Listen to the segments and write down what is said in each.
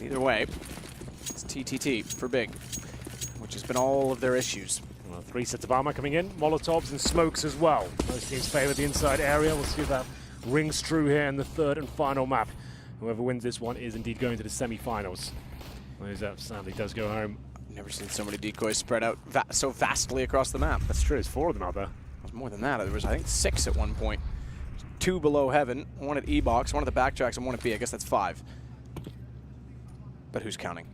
Either way, it's TTT for big, which has been all of their issues. Well, 3 sets of armor coming in, Molotovs and smokes as well. Most teams favor the inside area. We'll see if that rings true here in the third and final map. Whoever wins this one is indeed going to the semi-finals. That sadly does go home. Never seen so many decoys spread out so vastly across the map. That's true, there's 4 of them out there. There's more than that. There was, I think, 6 at one point. 2 below heaven, 1 at E-box, 1 at the backtracks, and 1 at B. I guess that's 5. But who's counting?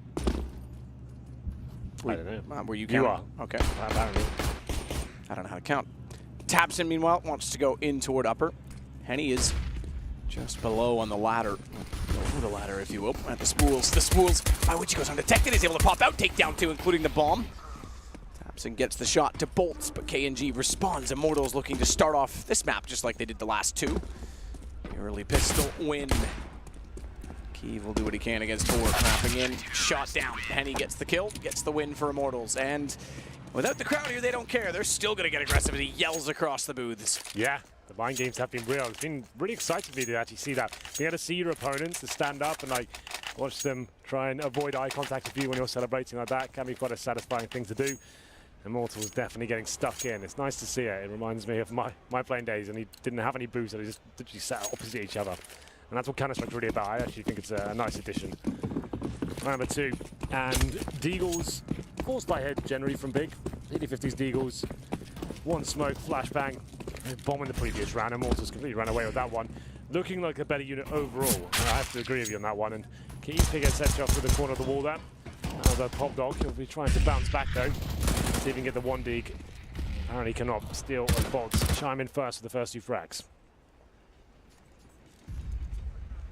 I don't know. Were you counting? You are. Okay. Apparently. I don't know how to count. Tabson, meanwhile, wants to go in toward upper. Henny is just below on the ladder. Below the ladder, if you will. At the spools. The spools, by which he goes undetected, is able to pop out, take down 2, including the bomb. Tabson gets the shot to bolts, but KNG responds. Immortals looking to start off this map just like they did the last 2. The early pistol win. Kiev will do what he can against 4, wrapping in, shot down. Henny gets the kill, gets the win for Immortals. And without the crowd here, they don't care. They're still going to get aggressive as he yells across the booths. Yeah, the mind games have been real. It's been really exciting for me to actually see that. Being able to see your opponents, to stand up and like watch them try and avoid eye contact with you when you're celebrating like that can be quite a satisfying thing to do. Immortals definitely getting stuck in. It's nice to see it. It reminds me of my playing days, and he didn't have any boosts, and they just literally sat opposite each other. And that's what Counter-Strike's really about. I actually think it's a nice addition. Number 2. And Deagles, forced by head generally from big. 80-50s Deagles. 1 smoke, flashbang. Bomb in the previous round. Immortals completely ran away with that one. Looking like a better unit overall. And I have to agree with you on that one. And Keith gets set shot through the corner of the wall there. The Pop Dog, he'll be trying to bounce back though. See if he can get the 1 dig. Apparently cannot. Steal and Bolts chime in first for the first 2 frags.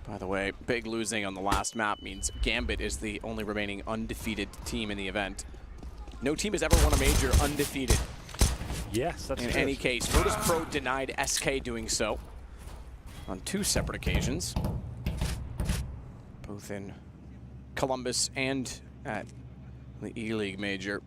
By the way, big losing on the last map means Gambit is the only remaining undefeated team in the event. No team has ever won a major undefeated. Yes, that's in true. any case. Virtus Pro denied SK doing so on 2 separate occasions, both in Columbus and at the E-League major.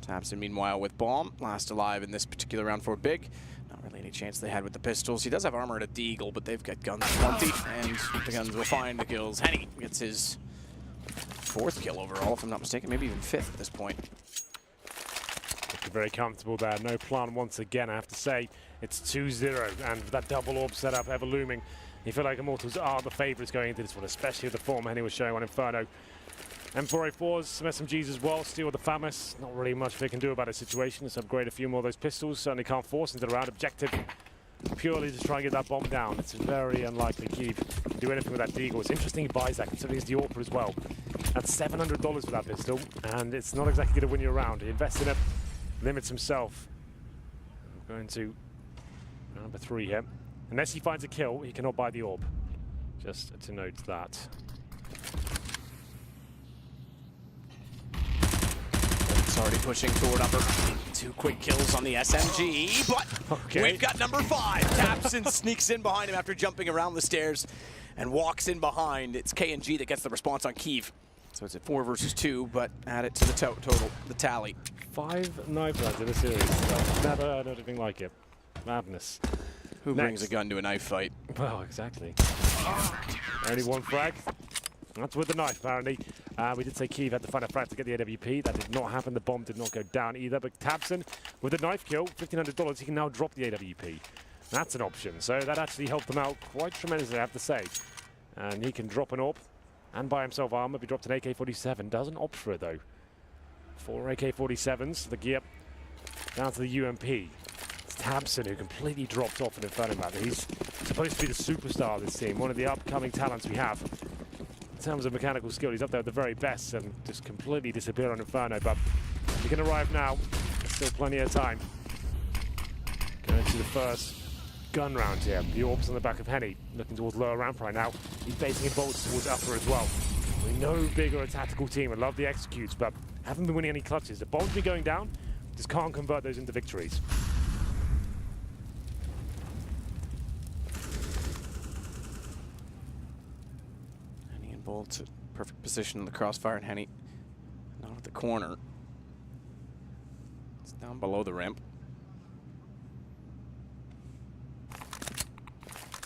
Tabson, meanwhile, with bomb, last alive in this particular round for big. Not really any chance they had with the pistols. He does have armor at a Deagle, but they've got guns plenty, and the guns will find the kills. Henny gets his 4th kill overall, if I'm not mistaken, maybe even 5th at this point. Looking very comfortable there. No plan once again, I have to say. It's 2-0, and with that double orb setup ever looming, you feel like Immortals are the favourites going into this one, especially with the form Henny was showing on Inferno. M4A4s, some SMGs as well, steal with the FAMAS. Not really much they can do about a situation. Let's upgrade a few more of those pistols. Certainly can't force into the round. Objective purely to try and get that bomb down. It's very unlikely Kiev can do anything with that Deagle. It's interesting he buys that, considering he's the AWPer as well. That's $700 for that pistol, and it's not exactly going to win you around. He invests in it, limits himself. We're going to number 3 here. Unless he finds a kill, he cannot buy the orb. Just to note that. It's already pushing toward upper. 2 quick kills on the SMG, but we've got number 5. Tabson sneaks in behind him after jumping around the stairs and walks in behind. It's KNG that gets the response on Kiev. So it's a 4 versus 2, but add it to the total, the tally. 5 knife rounds in a series. I've never heard anything like it. Madness. Who brings a gun to a knife fight? Well, exactly. Only 1 frag. That's with the knife, apparently. We did say Kiev had to find a frag to get the AWP. That did not happen. The bomb did not go down either. But Tabson, with the knife kill, $1,500, he can now drop the AWP. That's an option. So that actually helped them out quite tremendously, I have to say. And he can drop an AWP and buy himself armor. He dropped an AK-47. Doesn't opt for it, though. 4 AK-47s. The gear down to the UMP. It's Tabson who completely dropped off in Inferno map. He's supposed to be the superstar of this team. One of the upcoming talents we have. In terms of mechanical skill, he's up there at the very best and just completely disappeared on Inferno, but he can arrive now. There's still plenty of time. Going to the first gun round here. The orbs on the back of Henny, looking towards lower ramp right now. He's basing in bolts towards upper as well. We know big are a tactical team and love the executes, but haven't been winning any clutches. The bombs be going down, just can't convert those into victories. Bolts at perfect position in the crossfire, and Henny not at the corner. It's down below the ramp.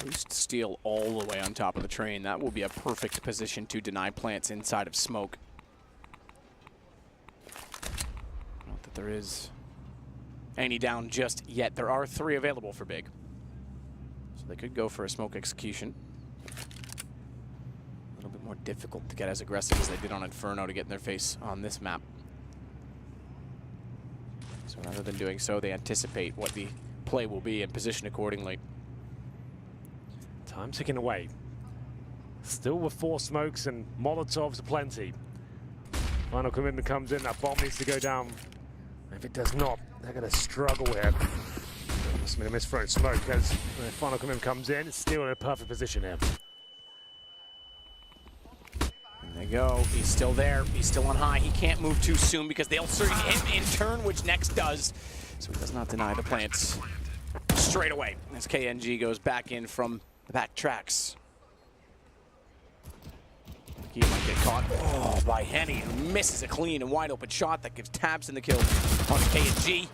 Boost Steel all the way on top of the train. That will be a perfect position to deny plants inside of smoke. Not that there is any down just yet. There are 3 available for Big. So they could go for a smoke execution. A little bit more difficult to get as aggressive as they did on Inferno to get in their face on this map. So rather than doing so, they anticipate what the play will be and position accordingly. Time ticking away. Still with 4 smokes and Molotovs aplenty. Final commitment comes in, that bomb needs to go down. If it does not, they're going to struggle here. Must have been a misthrown smoke as the final commitment comes in. It's still in a perfect position here. And they go. He's still there. He's still on high. He can't move too soon because they'll surge him in turn, which Next does. So he does not deny the plants straight away as KNG goes back in from the back tracks. He might get caught by Henny, who misses a clean and wide open shot that gives tabseN the kill on KNG.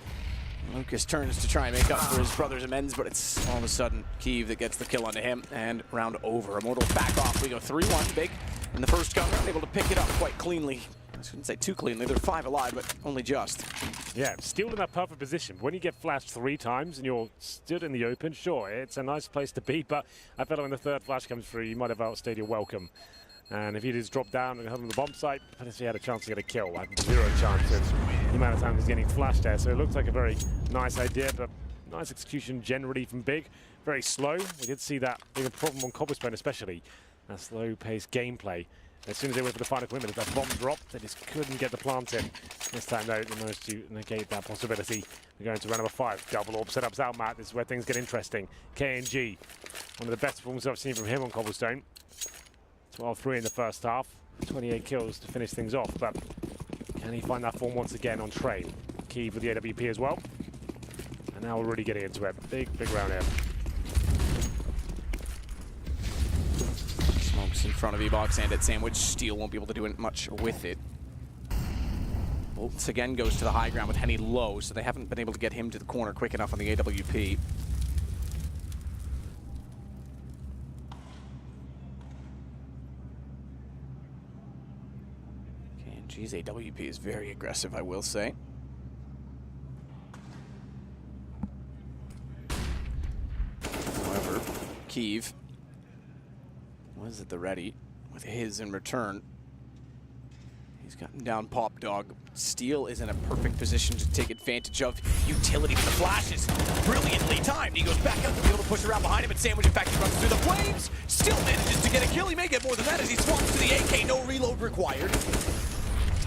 Lucas turns to try and make up for his brother's amends, but it's all of a sudden Kiev that gets the kill onto him, and round over. Immortals back off. We go 3-1 Big in the first gun round, able to pick it up quite cleanly. I shouldn't say too cleanly. They're 5 alive, but only just. Yeah, still in that perfect position. When you get flashed 3 times and you're stood in the open, sure, it's a nice place to be, but I felt when the 3rd flash comes through, you might have outstayed your welcome. And if you just drop down and have on the bomb site, potentially had a chance to get a kill. I had 0 chances. The amount of time he's getting flashed there, so it looks like a very nice idea, but nice execution generally from Big. Very slow. We did see that being a problem on Cobblestone, especially. That slow-paced gameplay. As soon as they went for the final commitment, as that bomb dropped, they just couldn't get the plant in. This time, though, they managed to negate that possibility. We're going to round number 5. Double orb setups out, Matt. This is where things get interesting. KNG, one of the best performances I've seen from him on Cobblestone. 12-3 in the first half. 28 kills to finish things off, but can he find that form once again on train? Kiev with the AWP as well. And now we're really getting into it. Big round here. Smokes in front of E-Box and at Sandwich. Steel won't be able to do much with it. Bolts again goes to the high ground with Henny low, so they haven't been able to get him to the corner quick enough on the AWP. KNG's AWP is very aggressive, I will say. However, Kiev was at the ready with his in return. He's gotten down Pop Dog. Steel is in a perfect position to take advantage of utility with the flashes. Brilliantly timed. He goes back up to be able to push around behind him, and Sandwich in fact runs through the flames. Still manages to get a kill. He may get more than that as he swaps to the AK. No reload required.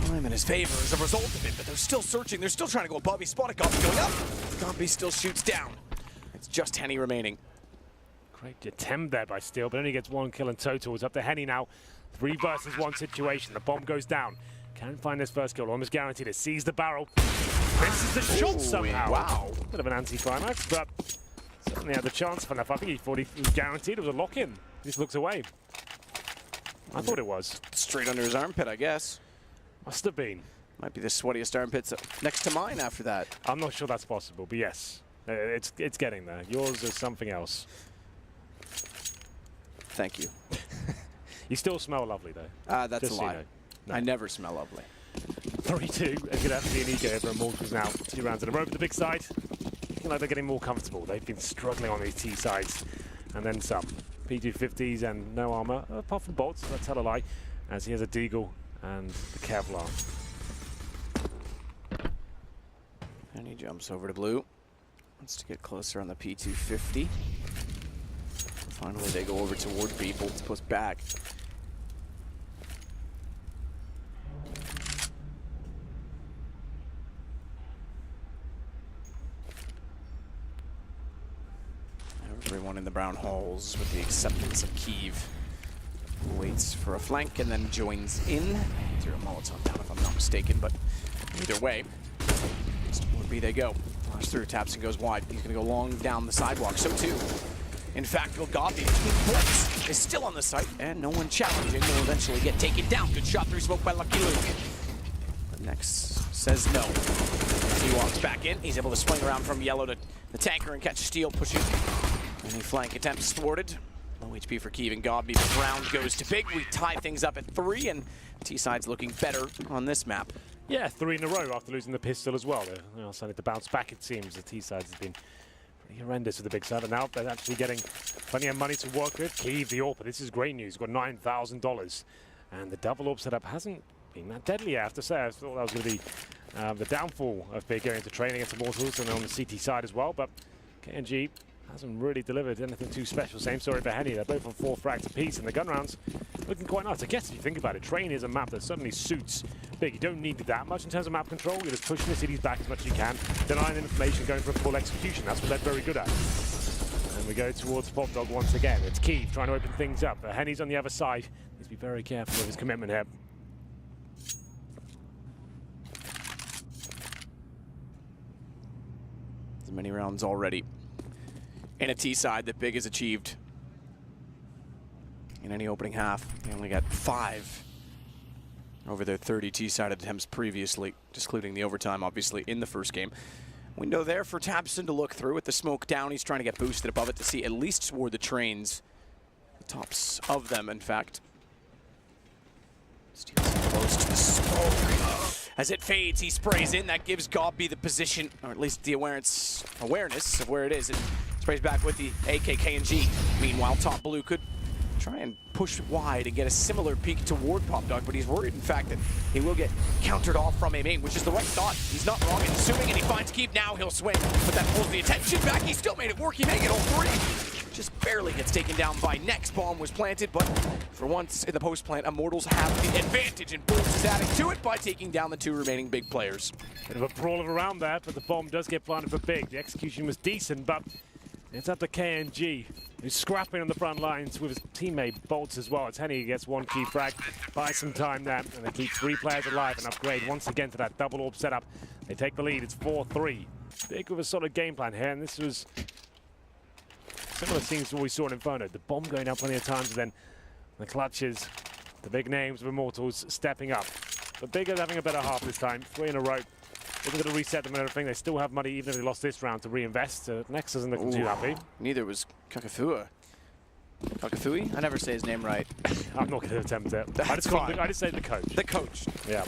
Time in his favor as a result of it, but they're still searching. They're still trying to go above. He spotted Gompy going up. Gompy still shoots down. It's just Henny remaining. Great attempt there by Steel, but only gets 1 kill in total. It's up to Henny now. 3 versus 1 situation. The bomb goes down. Can find this first kill. Almost guaranteed it. Sees the barrel. Misses the shot somehow. Wow. Bit of an anti-climax, but certainly had the chance. I think he thought he was guaranteed. It was a lock-in. He just looks away. I thought it was. Straight under his armpit, I guess. Must have been. Might be the sweatiest armpits next to mine after that. I'm not sure that's possible, but yes. It's getting there. Yours is something else. Thank you. You still smell lovely, though. That's a lie. You know. No. I never smell lovely. 3-2. It could have to be an ego over Immortals now. 2 rounds in a row for the big side. Looking like they're getting more comfortable. They've been struggling on these T sides. And then some. P250s and no armor. Apart from bolts, that's hell a lie. As he has a Deagle and the Kevlar. And he jumps over to blue. Wants to get closer on the P250. Finally, they go over toward B. Bolts push back. Everyone in the brown halls, with the acceptance of Kiev, waits for a flank and then joins in. Zero Molotov down, if I'm not mistaken, but either way, toward B they go. Flash through, taps and goes wide. He's going to go long down the sidewalk. So too. In fact, Gompy between points is still on the site, and no one challenging will eventually get taken down. Good shot through smoke by Lucky Luke. But Next says no. As he walks back in, he's able to swing around from yellow to the tanker and catch Steel pushing Any flank attempts thwarted. Low HP for Kiev and Godby. The round goes to big. We tie things up at 3, and T-side's looking better on this map. Yeah, 3 in a row after losing the pistol as well. They're starting to bounce back, it seems. The T-sides have been pretty horrendous with the big side, and now they're actually getting plenty of money to work with. Kiev, the AWP, this is great news. Got $9,000. And the double AWP setup hasn't been that deadly, I have to say. I thought that was going to be the downfall of Big going into training against Immortals and on the CT side as well, but KNG hasn't really delivered anything too special. Same story for Henny. They're both on 4 frags apiece, and the gun rounds looking quite nice. I guess if you think about it, Train is a map that certainly suits Big. You don't need that much in terms of map control. You're just pushing the cities back as much as you can, denying information, going for a full execution. That's what they're very good at. And we go towards PopDog once again. It's Kiev trying to open things up. Henny's on the other side. Needs to be very careful with his commitment here. Many rounds already in a T side that Big has achieved in any opening half. They only got 5 over their 30 T-sided attempts previously, excluding the overtime, obviously, in the first game. Window there for Tabson to look through with the smoke down. He's trying to get boosted above it to see at least toward the trains, the tops of them, in fact. Steals close to the smoke. As it fades, he sprays in. That gives Godby the position, or at least the awareness of where it is. It sprays back with the AKKNG. Meanwhile, top blue could try and push wide and get a similar peek toward PopDog, but he's worried, in fact, that he will get countered off from a main, which is the right thought. He's not wrong in assuming, and he finds Kiev. Now he'll swing, but that pulls the attention back. He still made it work. He made it all 3. Just barely gets taken down by next. Bomb was planted, but for once in the post plant, Immortals have the advantage, and Bulls is adding to it by taking down the 2 remaining Big players. Bit of a brawl around there, but the bomb does get planted for Big. The execution was decent, but it's up to KNG, who's scrapping on the front lines with his teammate Bolts as well. It's Henny who gets 1 key frag, buys some time there, and they keep 3 players alive and upgrade once again to that double AWP setup. They take the lead. It's 4-3. Big with a solid game plan here, and this was similar scenes to what we saw in Inferno. The bomb going down plenty of times, and then the clutches, the big names of Immortals stepping up. But Big is having a better half this time. 3 in a row. Isn't going to reset them and everything. They still have money, even if they lost this round, to reinvest. Next isn't looking too happy. Neither was Kakafua. Kakafui? I never say his name right. I'm not going to attempt it. I just say the coach. The coach. Yeah.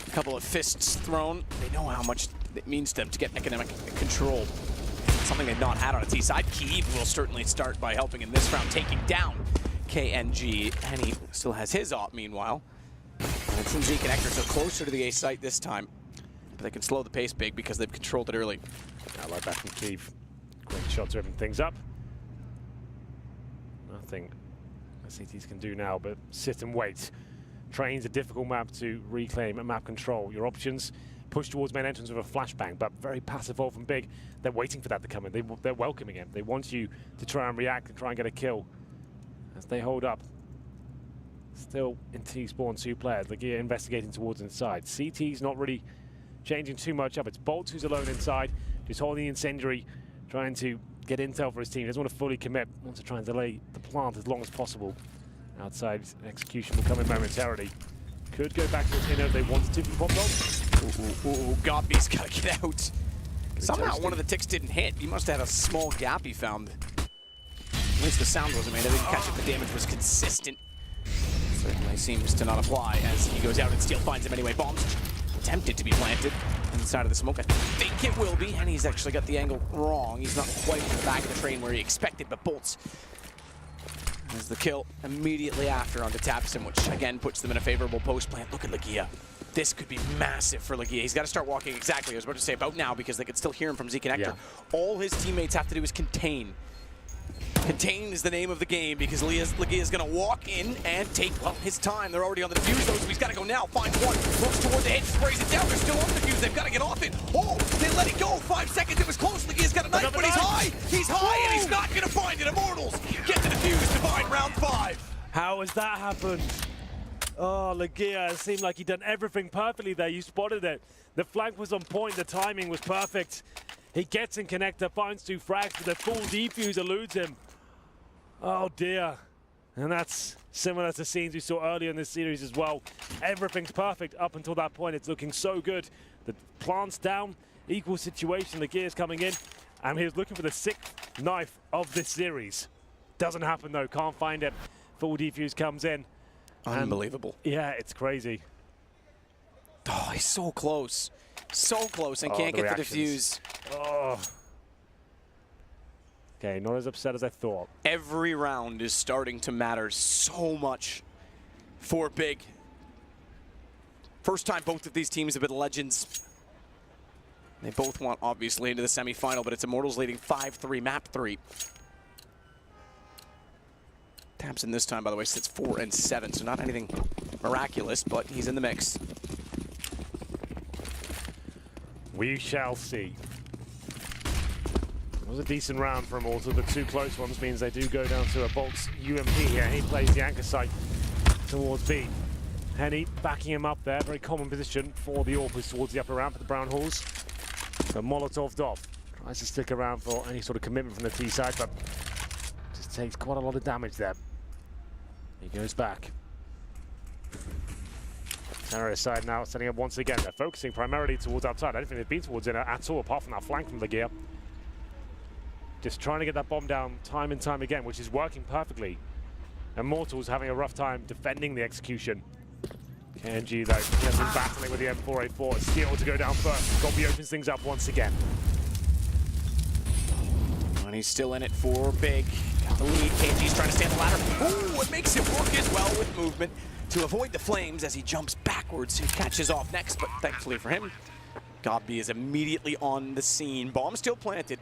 A couple of fists thrown. They know how much it means to them to get economic control. Something they've not had on a T side. Kiev will certainly start by helping in this round, taking down KNG. And he still has his op, meanwhile. And it's in Z Connector, so closer to the A site this time. But they can slow the pace Big because they've controlled it early. I like that from Kiev. Great shot to open things up. Nothing the CTs can do now but sit and wait. Train's a difficult map to reclaim and map control. Your options: push towards main entrance with a flashbang, but very passive all from Big. They're waiting for that to come in. They're welcoming it. They want you to try and react and try and get a kill as they hold up. Still in T-spawn 2 players. Legia investigating towards inside. CT's not really changing too much up. It's Bolt who's alone inside, just holding the incendiary, trying to get intel for his team. He doesn't want to fully commit, wants to try and delay the plant as long as possible. Outside execution will come in momentarily. Could go back to his inner if they wanted to from PopDog. Godby's got to get out. Somehow one of the ticks didn't hit. He must have had a small gap he found. At least the sound wasn't made. I didn't catch it. The damage was consistent. Certainly seems to not apply as he goes out and Steel finds him anyway. Bombs attempted to be planted inside of the smoke. I think it will be, and he's actually got the angle wrong. He's not quite in the back of the train where he expected, but Bolts has the kill immediately after onto Tapson, which again puts them in a favorable post plant. Look at Legia. This could be massive for Legia. He's got to start walking exactly, I was about to say, about now, because they could still hear him from Z Connector. Yeah. All his teammates have to do is contain. Contain is the name of the game because Legia's going to walk in and take, well, his time. They're already on the defuse, though, so he's got to go now. Finds one, looks toward the hit, sprays it down. They're still on the defuse. They've got to get off it. Oh, they let it go. 5 seconds. It was close. Legia's got a knife, but he's high. He's high, and he's not going to find it. Immortals get the defuse. Divine round 5. How has that happened? Oh, Legia, it seemed like he'd done everything perfectly there. You spotted it. The flank was on point. The timing was perfect. He gets in connector, finds 2 frags, but the full defuse eludes him. Oh dear. And that's similar to scenes we saw earlier in this series as well. Everything's perfect up until that point. It's looking so good. The plant's down, equal situation. The gear's coming in, and he was looking for the 6th knife of this series. Doesn't happen though, can't find it. Full defuse comes in. Unbelievable. Yeah, it's crazy. Oh, he's so close. So close and can't get the defuse. Oh. Okay, not as upset as I thought. Every round is starting to matter so much for Big. First time both of these teams have been legends. They both want, obviously, into the semifinal, but it's Immortals leading 5-3, map 3. Tabson this time, by the way, sits 4-7, so not anything miraculous, but he's in the mix. We shall see. It was a decent round for Immortals, but 2 close ones means they do go down to a box UMP here. He plays the anchor site towards B. Henny backing him up there, very common position for the Orpers towards the upper ramp at the Brown Halls. So Molotov off, tries to stick around for any sort of commitment from the T side, but just takes quite a lot of damage there. He goes back. Terrorist side now setting up once again. They're focusing primarily towards outside. I don't think they've been towards inner at all, apart from that flank from the gear. Just trying to get that bomb down time and time again, which is working perfectly. Immortals having a rough time defending the execution. KNG though, he has been battling with the M4A4. Steel to go down first. Gobi opens things up once again. And he's still in it for Big. Got the lead. KNG's trying to stay on the ladder. Ooh, it makes it work as well with movement to avoid the flames as he jumps backwards. He catches off next, but thankfully for him, Gobi is immediately on the scene. Bomb still planted.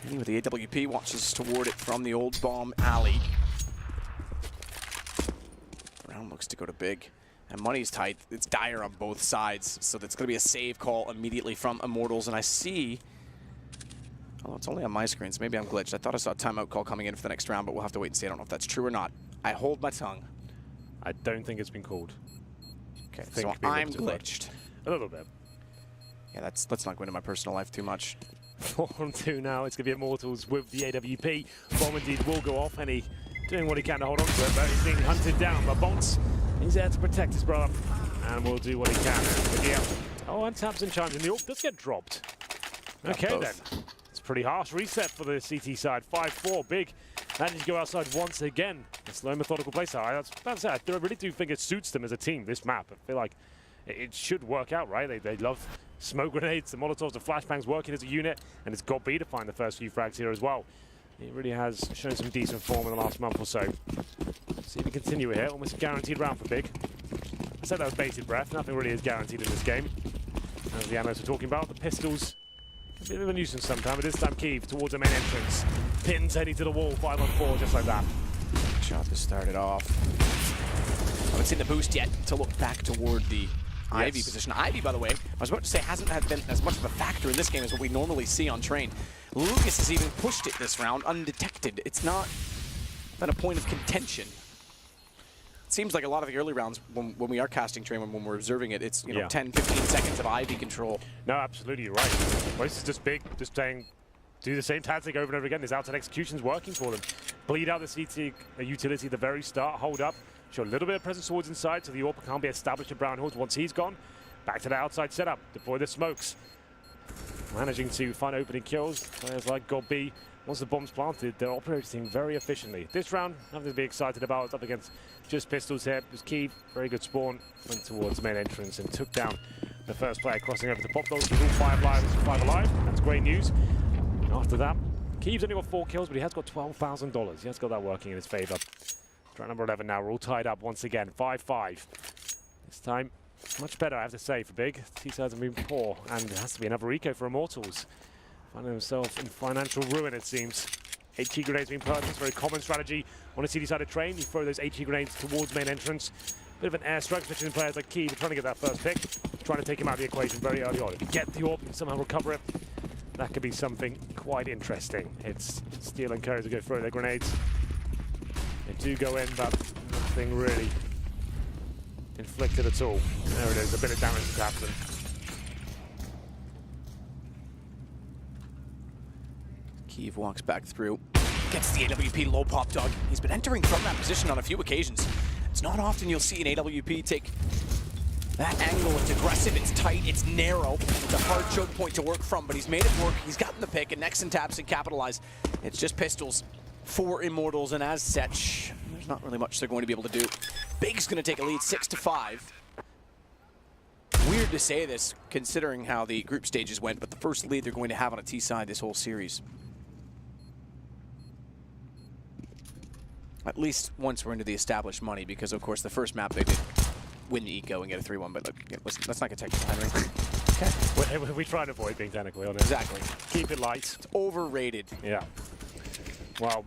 And with the AWP watches toward it from the old bomb alley. Round looks to go to Big. And money's tight. It's dire on both sides. So that's going to be a save call immediately from Immortals. And I see... Oh, it's only on my screen, so maybe I'm glitched. I thought I saw a timeout call coming in for the next round, but we'll have to wait and see. I don't know if that's true or not. I hold my tongue. I don't think it's been called. Okay, so I'm glitched. A little bit. Yeah, let's not go into my personal life too much. 4-2 now. It's going to be Immortals with the AWP. Bomb indeed will go off, and he doing what he can to hold on to it, but he's being hunted down. But Bonds, he's there to protect his brother, and will do what he can. But yeah. Oh, and Tabson chimes in. The AWP does get dropped. Okay then. It's a pretty harsh reset for the CT side. 5-4, Big. Managed to go outside once again. A slow, methodical play. So I really do think it suits them as a team, this map. I feel like it should work out, right? They love smoke grenades, the Molotovs, the flashbangs working as a unit, and it's got B to find the first few frags here as well. He really has shown some decent form in the last month or so. See if we continue here. Almost a guaranteed round for Big. I said that was bated breath. Nothing really is guaranteed in this game. As the ammos we're talking about, the pistols, a bit of a nuisance sometimes, but this time Kiev towards the main entrance. Pins heading to the wall, 5-on-4, just like that. Shot to start it off. Oh, it's in the boost yet to look back toward the Ivy position. Ivy, by the way, I was about to say, hasn't been as much of a factor in this game as what we normally see on Train. Lucas has even pushed it this round undetected. It's not been a point of contention. It seems like a lot of the early rounds, when we are casting Train, when we're observing it, it's 10, 15 seconds of Ivy control. No, absolutely, you're right. Well, this is just Big, just saying, do the same tactic over and over again. His outside execution's working for them. Bleed out the CT utility at the very start, hold up. Show a little bit of presence towards inside, so the AWP can't be established at Brown Hills. Once he's gone, back to the outside setup, deploy the smokes. Managing to find opening kills. Players like Gobi, once the bomb's planted, they're operating very efficiently. This round, nothing to be excited about. It's up against just pistols here. It was Kiev, very good spawn. Went towards the main entrance and took down the first player, crossing over to pop those. All 5 alive. That's great news. After that, Kiev's only got 4 kills, but he has got $12,000. He has got that working in his favor. Track number 11 now, we're all tied up once again, 5-5. This time, much better, I have to say, for Big. T-sides have been poor, and it has to be another eco for Immortals. Finding himself in financial ruin, it seems. HE grenades being purchased, very common strategy. On a CD-sided train, you throw those HE grenades towards main entrance. Bit of an airstrike, especially in players like Kiev, trying to get that first pick. Trying to take him out of the equation very early on. If you get the AWP and somehow recover it, that could be something quite interesting. It's Steel and Curry to go throw their grenades. They do go in, but nothing really inflicted at all. There it is, a bit of damage has happened. Kiev walks back through, gets the AWP low pop dog. He's been entering from that position on a few occasions. It's not often you'll see an AWP take That angle, it's aggressive, it's tight, it's narrow. It's a hard choke point to work from, but he's made it work. He's gotten the pick, and Nex and tabseN capitalize. It's just pistols for Immortals, and as such, there's not really much they're going to be able to do. Big's going to take a lead 6-5. Weird to say this, considering how the group stages went, but the first lead they're going to have on a T side this whole series. At least once we're into the established money, because of course the first map they did win the eco and get a 3-1, but look, let's not get technical, Henry. Okay. We try to avoid being technically on it. Exactly. Keep it light. It's overrated. Yeah. Well,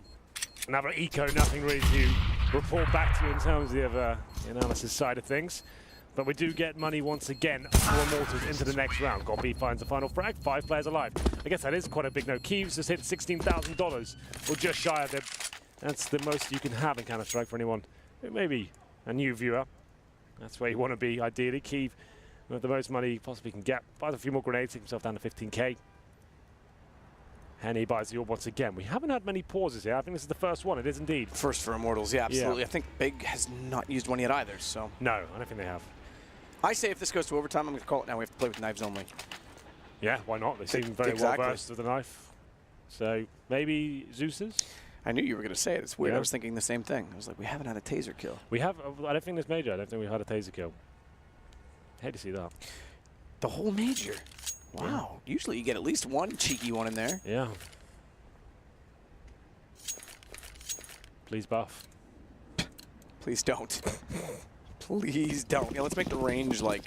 another eco, nothing really to report back to you in terms of the analysis side of things. But we do get money once again for Immortals into the next round. Gobi finds the final frag, 5 players alive. I guess that is quite a big note. Keeves just hit $16,000, or just shy of it. That's the most you can have in Counter-Strike for anyone who may be a new viewer. That's where you want to be, ideally. Keeve, with the most money he possibly can get. Buys a few more grenades, takes himself down to 15k. Henny buys the orb once again. We haven't had many pauses here. I think this is the first one. It is indeed. First for Immortals, yeah, absolutely. Yeah. I think Big has not used one yet either, so. No, I don't think they have. I say if this goes to overtime, I'm going to call it now. We have to play with knives only. Yeah, why not? They seem very well versed with the knife. So maybe Zeus's? I knew you were going to say it. It's weird. Yeah. I was thinking the same thing. I was like, we haven't had a taser kill. We have. I don't think this major. I don't think we've had a taser kill. Hate to see that. The whole major. Wow. Yeah. Usually you get at least one cheeky one in there. Yeah. Please buff. Please don't. Please don't. Yeah, let's make the range like,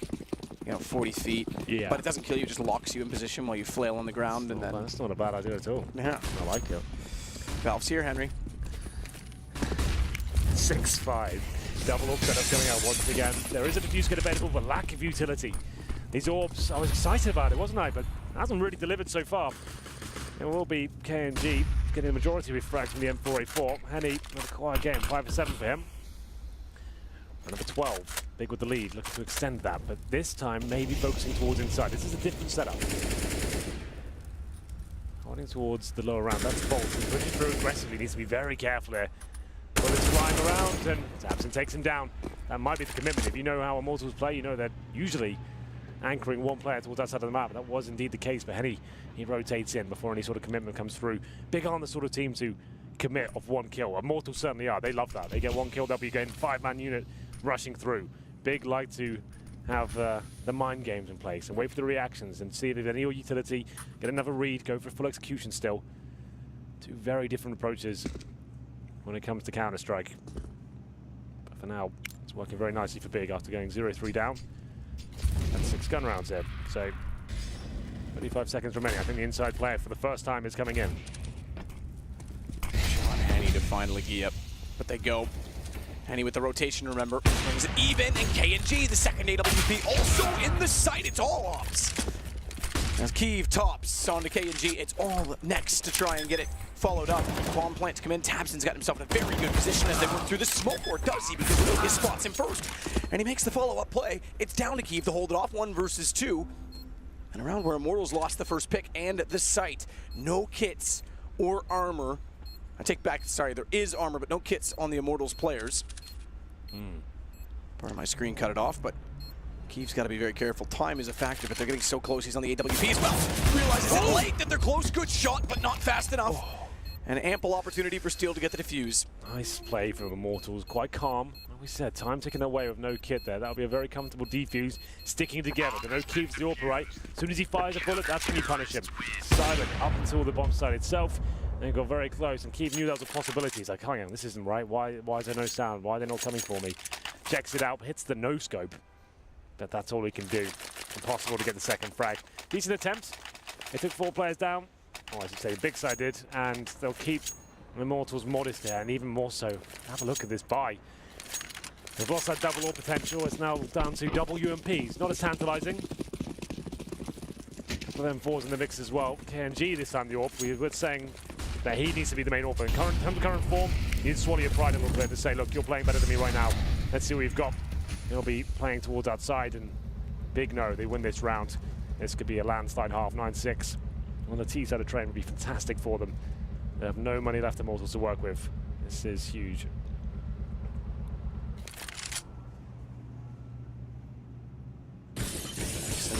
40 feet. Yeah. But it doesn't kill you, it just locks you in position while you flail on the ground. And then that's not a bad idea at all. Yeah. I like it. Valve's here, Henry. 6-5. Double orb setup coming out once again. There is a diffuse kit available, but lack of utility. These orbs, I was excited about it, wasn't I? But it hasn't really delivered so far. It will be KNG getting the majority of his frags from the M4A4. Henny with a quiet game, 5 for 7 for him. And number 12, Big with the lead, looking to extend that, but this time maybe focusing towards inside. This is a different setup. Pointing towards the lower round, that's Bolt. He's pushing through aggressively, needs to be very careful here. Bullets flying around, and tabseN takes him down. That might be the commitment. If you know how Immortals play, you know they're usually anchoring one player towards that side of the map. That was indeed the case for Henny. He rotates in before any sort of commitment comes through. Big aren't the sort of team to commit of one kill. Immortals certainly are. They love that. They get one kill, they'll be getting 5-man unit rushing through. Big like to have the mind games in place and wait for the reactions and see if there's any utility, get another read, go for full execution still. Two very different approaches when it comes to Counter-Strike. But for now, it's working very nicely for Big after going 0-3 down. And 6 gun rounds in. So 35 seconds remaining. I think the inside player for the first time is coming in. Sean Henny to finally gee up, but they go. Henny with the rotation, remember, brings it even, and KNG, the second AWP, also in the sight. It's all ops. As Keeve tops onto KNG, it's all next to try and get it followed up. Bomb plant to come in. tabseN's got himself in a very good position as they work through the smoke, or does he? Because his spots him first. And he makes the follow-up play. It's down to Keeve to hold it off, 1 versus 2. And around where Immortals lost the first pick and the sight. No kits or armor. I take back, sorry, there is armor, but no kits on the Immortals players. Part of my screen cut it off, but Keeve's got to be very careful. Time is a factor, but they're getting so close. He's on the AWP as well. Realizes it late that they're close. Good shot, but not fast enough. An ample opportunity for Steel to get the defuse. Nice play from Immortals, quite calm. Like we said, time ticking away with no kit there. That'll be a very comfortable defuse, sticking together. They know Keeve's the AWP right. As soon as he fires a bullet, that's when you punish him. Silent up until the bomb site itself. And got very close, and Keeve knew that was a possibility. He's like, hang on, this isn't right. Why is there no sound? Why are they not coming for me? Checks it out, hits the no-scope. But that's all he can do. Impossible to get the second frag. Decent attempt. They took 4 players down. Oh, I should say, Big Side did. And they'll keep Immortals modest there, and even more so. Have a look at this buy. They've lost that double AWP potential. It's now down to double UMPs. Not as tantalizing. Couple of M4s in the mix as well. KNG this time the AWP. We were saying that he needs to be the main AWP. In current form, you need to swallow your pride a little bit to say, look, you're playing better than me right now. Let's see what you've got. He'll be playing towards outside, and Big no, they win this round. This could be a landslide half, 9-6. On the T side of train would be fantastic for them. They have no money left Immortals to work with. This is huge.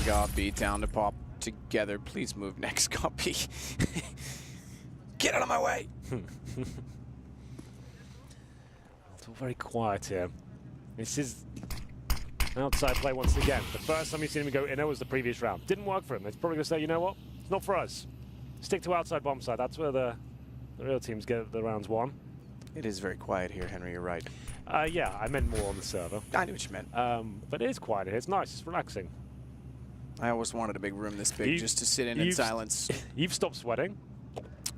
Gob B down to pop together. Please move next, Gob B. Get out of my way! It's all very quiet here. This is outside play once again. The first time you've seen him go inner was the previous round. Didn't work for him. It's probably going to say, you know what? It's not for us. Stick to outside bomb side. That's where the real teams get the rounds won. It is very quiet here, Henry. You're right. Yeah, I meant more on the server. I knew what you meant. But it is quiet here. It's nice. It's relaxing. I always wanted a big room this big just to sit in silence. You've stopped sweating.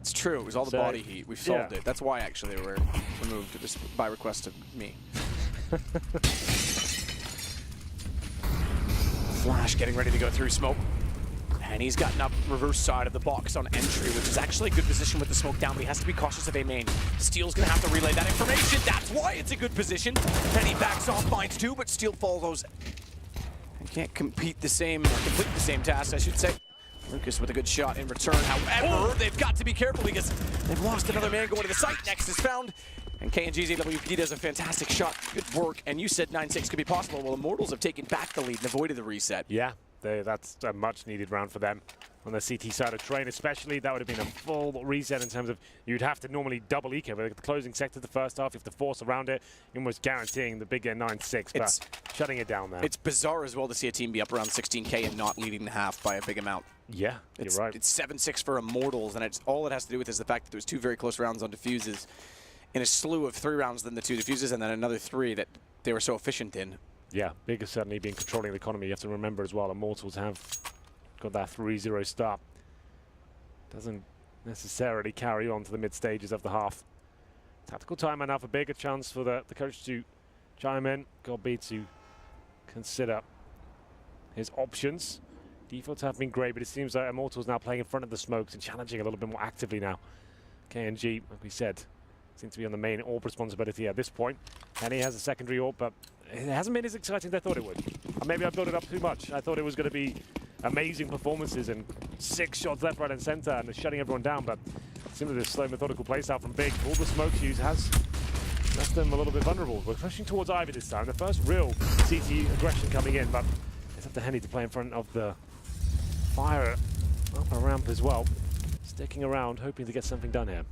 It's true. It was all the body heat. We've solved it. That's why, actually, they were removed by request of me. Flash getting ready to go through smoke. And he's gotten up reverse side of the box on entry, which is actually a good position with the smoke down, but he has to be cautious of A main. Steel's going to have to relay that information. That's why it's a good position. And he backs off, finds two, but Steel follows. And can't complete the same task, I should say. Lucas with a good shot in return. However, they've got to be careful because they've lost another man going to the site. Next is found. And KNG's AWP does a fantastic shot. Good work. And you said 9-6 could be possible. Well, Immortals have taken back the lead and avoided the reset. Yeah, that's a much needed round for them on the CT side of train, especially. That would have been a full reset in terms of you'd have to normally double eco. But the closing sector the first half, you have to force around it, almost guaranteeing the bigger 9-6, but shutting it down there. It's bizarre as well to see a team be up around 16K and not leading the half by a big amount. Yeah, you're right. It's 7-6 for Immortals, and all it has to do with is the fact that there was two very close rounds on defuses in a slew of 3 rounds than the 2 defuses, and then another 3 that they were so efficient in. Yeah, bigger certainly being controlling the economy. You have to remember as well, Immortals have got that 3-0 start. Doesn't necessarily carry on to the mid stages of the half. Tactical timeout now for bigger chance for the coach to chime in. Gob B to consider his options. Defaults have been great, but it seems like Immortals now playing in front of the smokes and challenging a little bit more actively now. KNG, like we said, seems to be on the main AWP responsibility at this point. Henny has a secondary AWP, but it hasn't been as exciting as I thought it would. Or maybe I built it up too much. I thought it was going to be amazing performances and 6 shots left, right, and center, and shutting everyone down. But simply this slow, methodical playstyle from Big, all the smoke use has left them a little bit vulnerable. We're pushing towards Ivy this time. The first real CT aggression coming in, but it's up to Henny to play in front of the fire up a ramp as well. Sticking around, hoping to get something done here.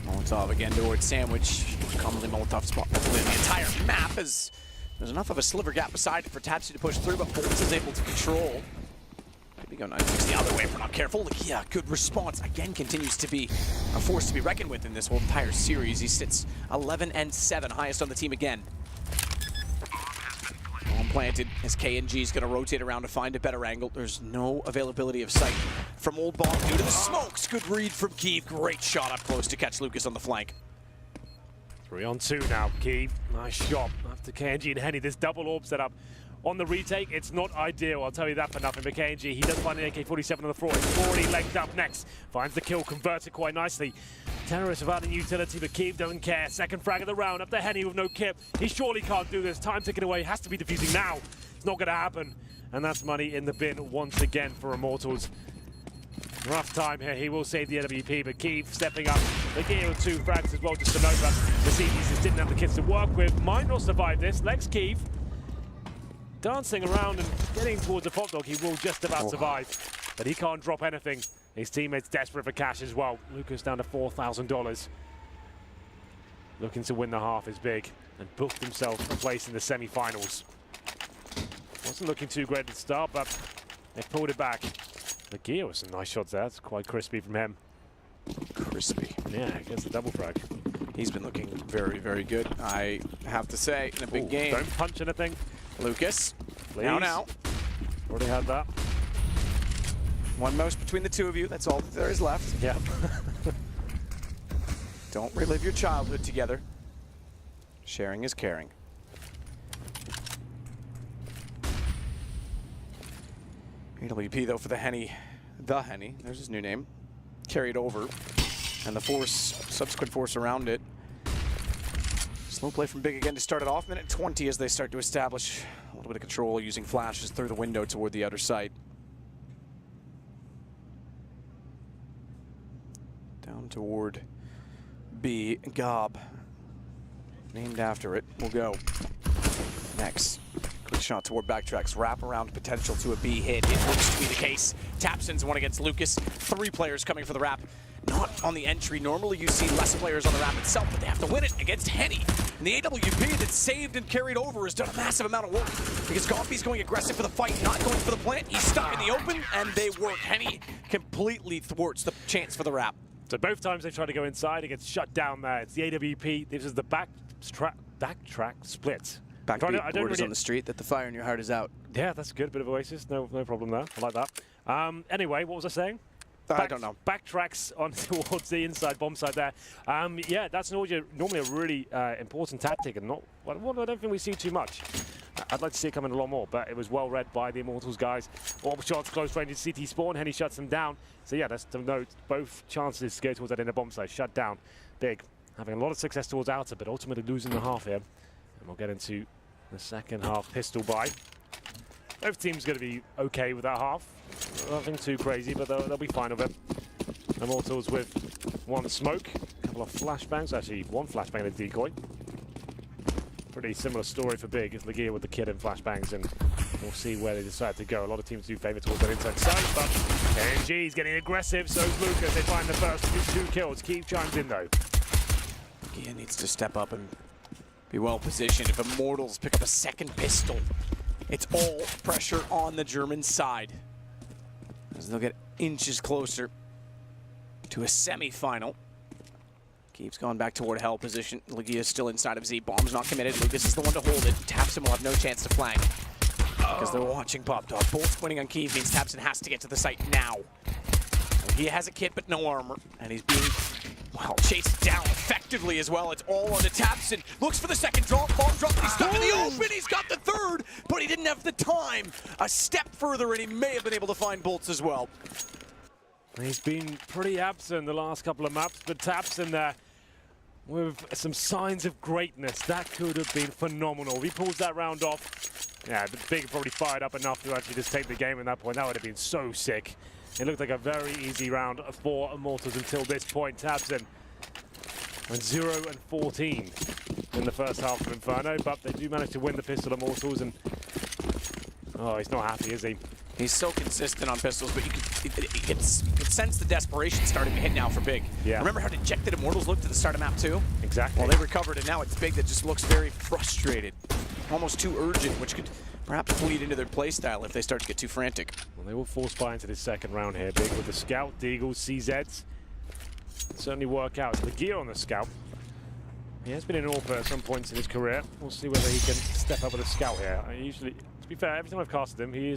Molotov again towards Sandwich. Commonly Molotov spot the entire map as there's enough of a sliver gap beside it for Tatsu to push through, but Bolts is able to control. Maybe go 9-6 the other way if we're not careful. Yeah, good response. Again, continues to be a force to be reckoned with in this whole entire series. He sits 11-7, highest on the team again. Bomb planted as KNG is going to rotate around to find a better angle. There's no availability of sight from Old Bomb due to the smokes. Good read from Keeve. Great shot up close to catch Lucas on the flank. 3-on-2 now, Keeve. Nice shot after KNG and Henny. This double orb setup on the retake, it's not ideal, I'll tell you that for nothing. But KNG, he does find an AK-47 on the floor. He's already legged up next. Finds the kill, converts it quite nicely. Terrorist without any utility, but Keeve doesn't care. Second frag of the round, up to Henny with no kip. He surely can't do this. Time ticking away, has to be defusing now. It's not going to happen. And that's money in the bin once again for Immortals. Rough time here, he will save the LWP, but Keeve stepping up. The gear with 2 frags as well, just to note that the CDs just didn't have the kits to work with. Might not survive this. Lex Keeve dancing around and getting towards the pop dog. He will just about survive, but he can't drop anything. His teammates desperate for cash as well. Lucas down to $4,000. Looking to win the half is big and booked himself a place in the semi-finals. Wasn't looking too great at the start, but they've pulled it back. The gear with some nice shots there. It's quite crispy from him. Crispy. Yeah, gets the double frag. He's been looking very, very good, I have to say, in a big game. Don't punch anything. Lucas, please. Now. Already had that. One mouse between the two of you. That's all that there is left. Yeah. Don't relive your childhood together. Sharing is caring. AWP though for the Henny, there's his new name, carried over, and the force, subsequent force around it. Slow play from Big again to start it off. Minute 20 as they start to establish a little bit of control using flashes through the window toward the outer side. Down toward B, Gob, named after it, will go. Next, quick shot toward backtracks, wrap around potential to a B hit. It looks to be the case. Tapson's one against Lucas. 3 players coming for the wrap. Not on the entry. Normally you see less players on the wrap itself, but they have to win it against Henny. And the AWP that's saved and carried over has done a massive amount of work because Goffy's going aggressive for the fight, not going for the plant. He's stuck in the open, and they work. Henny completely thwarts the chance for the wrap. So both times they try to go inside, it gets shut down there. It's the AWP. This is the backtrack split. Backbeat borders on the street that the fire in your heart is out. Yeah, that's good. Bit of Oasis. No problem there. I like that. Anyway, what was I saying? I don't know. Backtracks on towards the inside bomb side there. Yeah, that's normally a really important tactic, and not one I don't think we see too much. I'd like to see it coming a lot more, but it was well read by the Immortals guys. All shots close range in CT spawn. Henny shuts them down. So yeah, that's to note. Both chances to go towards that inner bomb side shut down. Big, having a lot of success towards outer, but ultimately losing the half here. And we'll get into the second half pistol buy. Both teams going to be okay with that half. Nothing too crazy, but they'll be fine with it. Immortals with 1 smoke, a couple of flashbangs, actually 1 flashbang and a decoy. Pretty similar story for Big. It's Legia with the kid and flashbangs, and we'll see where they decide to go. A lot of teams do favour towards that inside side, but KNG's getting aggressive, so's Lucas. They find the first 2 kills. Keith chimes in though. Legia needs to step up and be well positioned. If Immortals pick up a second pistol, it's all pressure on the German side, as they'll get inches closer to a semi-final. Keeps going back toward hell position. Legia is still inside of Z. Bomb's not committed. Lucas is the one to hold it. Tapson will have no chance to flank because they're watching Pop Dog. Both winning on Kiev means Tapson has to get to the site now. He has a kit but no armor, and he's being, well, chased down effectively as well. It's all onto Tapson. Looks for the second drop. Bomb drop. He's stuck in the open. He's got the third, but he didn't have the time. A step further, and he may have been able to find bolts as well. He's been pretty absent the last couple of maps, but Tapson there with some signs of greatness. That could have been phenomenal. If he pulls that round off, yeah, the Big probably fired up enough to actually just take the game at that point. That would have been so sick. It looked like a very easy round for Immortals until this point. Tapson went 0-14 in the first half of Inferno, but they do manage to win the pistol Immortals, and oh, he's not happy, is he? He's so consistent on pistols, but you can sense the desperation starting to hit now for Big. Yeah. Remember how dejected Immortals looked at the start of map 2? Exactly. Well, they recovered, and now it's Big that just looks very frustrated, almost too urgent, which could perhaps bleed into their playstyle if they start to get too frantic. Well, they will force buy into this second round here, Big, with the Scout, Deagles, CZs. Certainly work out. The gear on the Scout. He has been in AWP at some points in his career. We'll see whether he can step up with a Scout here. Usually, to be fair, every time I've casted him, he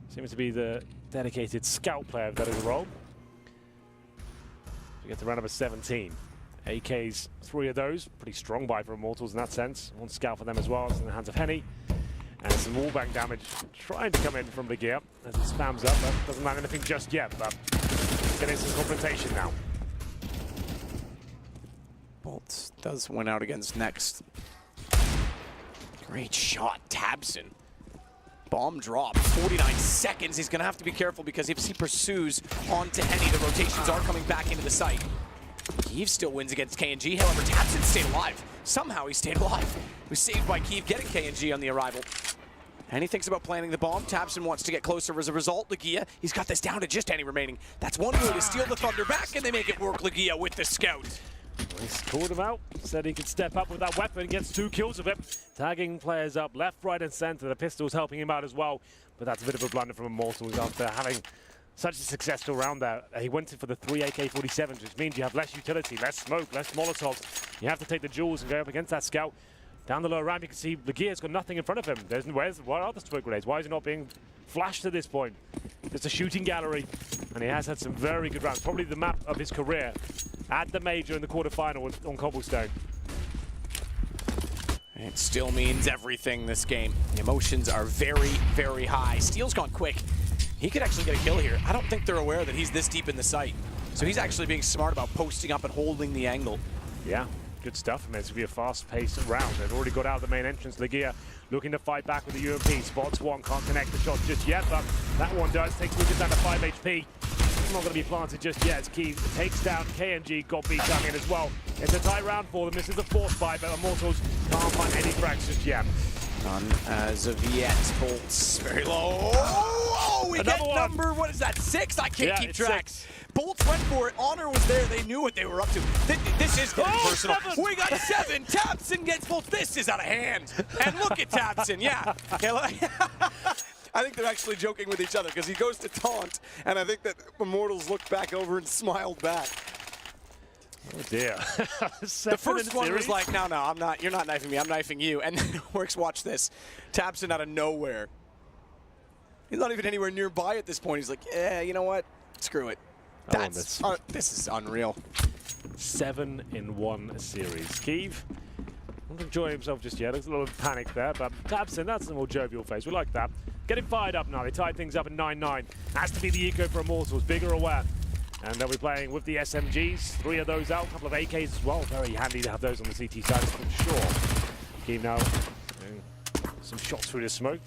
seems to be the dedicated Scout player that is a role. We get to round number 17. AK's 3 of those. Pretty strong buy for Immortals in that sense. 1 Scout for them as well. It's in the hands of Henny. And some wallbang damage trying to come in from the gear as it spams up, but doesn't land anything just yet, but getting some confrontation now. Bolts does win out against Next. Great shot, Tapson. Bomb drop, 49 seconds. He's going to have to be careful because if he pursues onto Henny, the rotations are coming back into the site. Kiev still wins against KNG, however, Tapson stayed alive. Somehow he stayed alive. He was saved by Kiev getting KNG on the arrival. Henny thinks about planting the bomb. Tapson wants to get closer as a result. Legia, he's got this down to just Henny remaining. That's one way to steal the Thunder back, and they make it work. Legia with the Scout. He's called him out, said he could step up with that weapon, gets 2 kills of it. Tagging players up left, right, and center. The pistol's helping him out as well, but that's a bit of a blunder from Immortals after having such a successful round there. He went in for the 3 AK-47s, which means you have less utility, less smoke, less Molotovs. You have to take the jewels and go up against that Scout. Down the lower ramp, you can see Legia's got nothing in front of him. Where are the smoke grenades? Why is he not being flashed to this point? It's a shooting gallery, and he has had some very good rounds. Probably the map of his career at the major in the quarterfinal on Cobblestone. It still means everything this game. The emotions are very, very high. Steel's gone quick. He could actually get a kill here. I don't think they're aware that he's this deep in the site. So he's actually being smart about posting up and holding the angle. Yeah, good stuff. I mean, it's going to be a fast-paced round. They've already got out of the main entrance. Legia looking to fight back with the UMP. Spots one, can't connect the shot just yet, but that one does. Takes Lucas down to 5 HP. not going to be planted just yet as Keeve takes down KNG. Got B coming in as well. It's a tight round for them. This is the fourth buy, but Immortals can't find any frags just yet. None as of yet. Bolts very low. Oh, we Another get one. number, what is that, 6? I can't keep it's track. 6. Bolts went for it. Honor was there. They knew what they were up to. This is getting personal. 7. We got 7. Tabson gets Bolts. This is out of hand. And look at Tabson. Yeah. I think they're actually joking with each other because he goes to taunt, and I think that Immortals looked back over and smiled back. Oh dear. The first one was like, no, I'm not. You're not knifing me. I'm knifing you. And then Works, watch this. Tabson out of nowhere. He's not even anywhere nearby at this point. He's like, yeah, you know what? Screw it. This is unreal. 7 in 1 series. Keeve not enjoying himself just yet. There's a little panic there, but Tabson, that's a more jovial face. We like that. Getting fired up now. They tied things up at 9-9. Has to be the eco for Immortals. Bigger aware. And they'll be playing with the SMGs. 3 of those out. A couple of AKs as well. Very handy to have those on the CT side, for sure. Keeve now some shots through the smoke.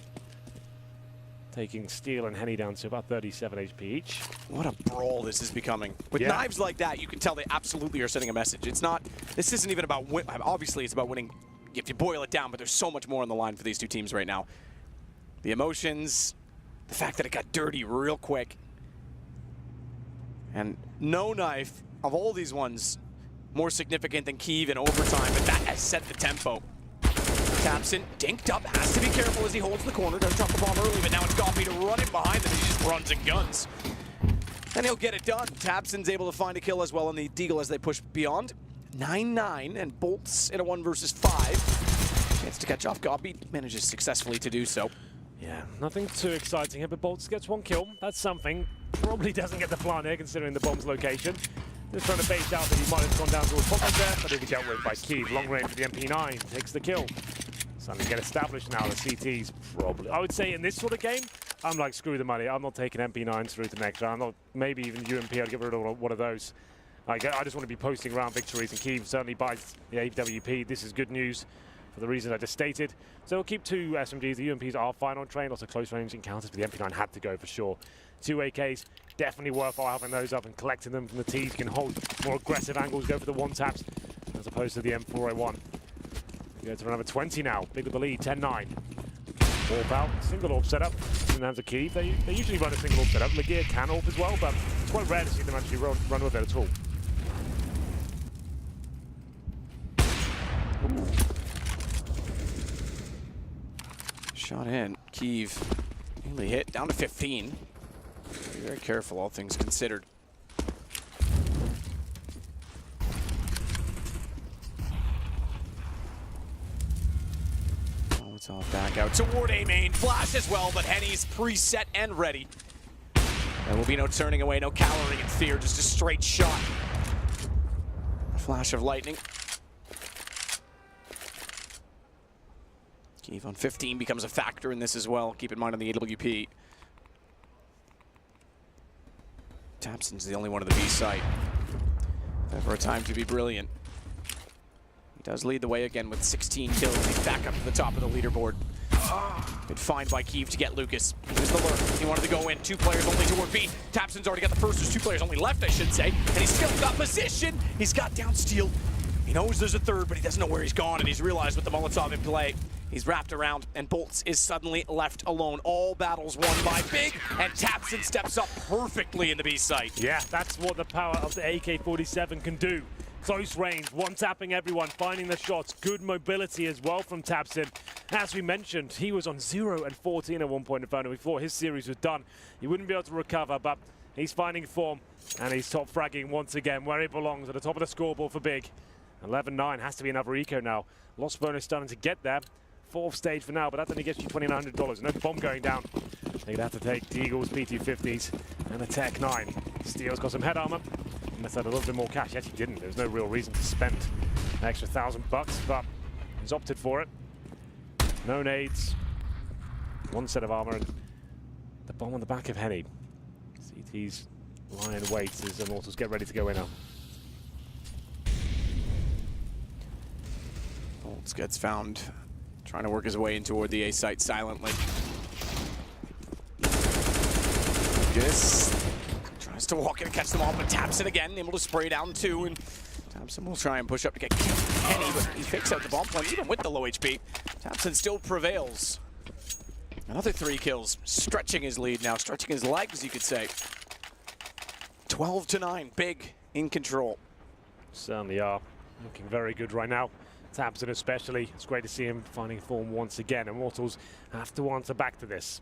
Taking Steel and Henny down to about 37 HP each. What a brawl this is becoming. With knives like that, you can tell they absolutely are sending a message. It's not, this isn't even about win. Obviously, it's about winning if you boil it down, but there's so much more on the line for these two teams right now. The emotions, the fact that it got dirty real quick. And no knife, of all these ones, more significant than Keeve in overtime, but that has set the tempo. Tabson dinked up, has to be careful as he holds the corner, does drop the bomb early, but now it's Goppy to run in behind them, he just runs and guns. And he'll get it done. Tabson's able to find a kill as well on the Deagle as they push beyond. 9-9, and Bolts in a 1 versus 5. Chance to catch off Goppy, manages successfully to do so. Yeah, nothing too exciting here, but Bolts gets 1 kill. That's something. Probably doesn't get the plant here, considering the bomb's location. Just trying to bait out that he might have gone down towards top there, but he'll be dealt with by Keeve. Long range with the MP9, takes the kill. Something to get established now, the CT's probably. I would say in this sort of game, I'm like, screw the money. I'm not taking MP9s through to next round. Maybe even UMP, I'd get rid of one of those. I just want to be posting round victories, and Keeve certainly buys the AWP. This is good news for the reasons I just stated. So we'll keep 2 SMGs. The UMPs are fine on train, lots of close range encounters, but the MP9 had to go for sure. 2 AKs, definitely worthwhile having those up and collecting them from the T's. You can hold more aggressive angles, go for the 1-taps, as opposed to the M401. We go to another 20 now, big with the lead, 10-9. Warp out, single AWP setup, in the hands of Keeve. They usually run a single AWP setup. Legear can AWP as well, but it's quite rare to see them actually run with it at all. Shot in. Keeve nearly hit, down to 15. Be very careful, all things considered. Oh, it's all back out toward A main. Flash as well, but Henny's preset and ready. There will be no turning away, no cowering in fear, just a straight shot. A flash of lightning. Keeve on 15 becomes a factor in this as well. Keep in mind on the AWP. Tabson's the only one of the B site. If ever a time to be brilliant. He does lead the way again with 16 kills. He's back up to the top of the leaderboard. Good find by Keeve to get Lucas. Here's the lurk. He wanted to go in. 2 players only toward B. Tabson's already got the first. There's 2 players only left, I should say. And he's still got position. He's got down Steel. He knows there's a 3rd, but he doesn't know where he's gone. And he's realized with the Molotov in play, he's wrapped around, and Bolts is suddenly left alone. All battles won by Big, and Tabson steps up perfectly in the B site. Yeah, that's what the power of the AK-47 can do. Close range, 1-tapping everyone, finding the shots. Good mobility as well from Tabson. As we mentioned, he was on 0 and 14 at one point in Inferno. We thought his series was done. He wouldn't be able to recover, but he's finding form, and he's top fragging once again where he belongs, at the top of the scoreboard for Big. 11-9, has to be another eco now. Lost bonus starting to get there. 4th stage for now, but that only gets you $2,900. No bomb going down. They're gonna have to take Deagles, P250s, and a Tech 9. Steel's got some head armor. He must have a little bit more cash. Yet he didn't. There's no real reason to spend an extra $1,000, but he's opted for it. No nades. 1 set of armor, and the bomb on the back of Henny. CT's lie in wait as Immortals get ready to go in now. Bolts gets found trying to work his way in toward the A site silently. Lucas tries to walk in and catch them all, but Tabson again, able to spray down 2, and Tabson will try and push up to get Kenny, but he fakes out the bomb point, even with the low HP. Tabson still prevails. Another 3 kills, stretching his lead now, stretching his legs, you could say. 12-9, big in control. Certainly are. Looking very good right now. Tabson especially. It's great to see him finding form once again. Immortals have to answer back to this.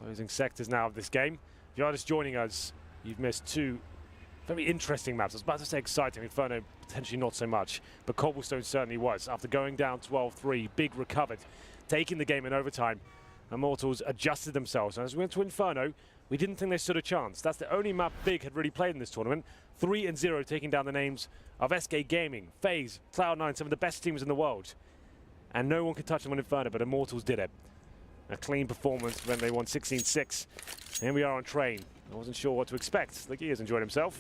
Closing sectors now of this game. If you're just joining us, you've missed 2 very interesting maps. I was about to say exciting. Inferno potentially not so much, but Cobblestone certainly was. After going down 12-3, Big recovered, taking the game in overtime. Immortals adjusted themselves. And as we went to Inferno, we didn't think they stood a chance. That's the only map Big had really played in this tournament. 3-0, taking down the names of SK Gaming, FaZe, Cloud9, some of the best teams in the world. And no one could touch them on Inferno, but Immortals did it. A clean performance when they won 16-6. Here we are on train. I wasn't sure what to expect. Look, he has enjoyed himself.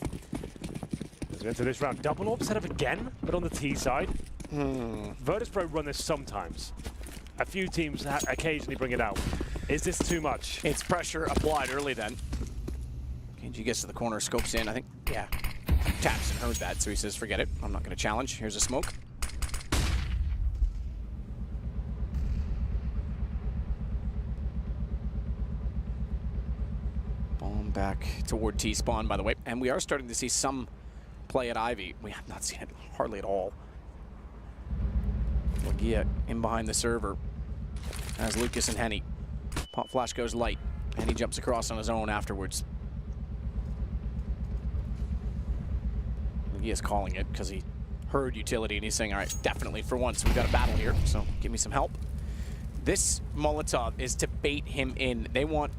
As we enter this round, double orb set up again, but on the T side. Virtus.pro run this sometimes. A few teams occasionally bring it out. Is this too much? It's pressure applied early then. KNG gets to the corner, scopes in, I think. Yeah. Taps and heard that, so he says, forget it. I'm not going to challenge. Here's a smoke. Bomb back toward T-spawn, by the way. And we are starting to see some play at Ivy. We have not seen it hardly at all. Lagia in behind the server as Lucas and Henny. Pop flash goes light, and he jumps across on his own afterwards. Lagia's calling it because he heard utility and he's saying, all right, definitely for once we've got a battle here, so give me some help. This Molotov is to bait him in. They want,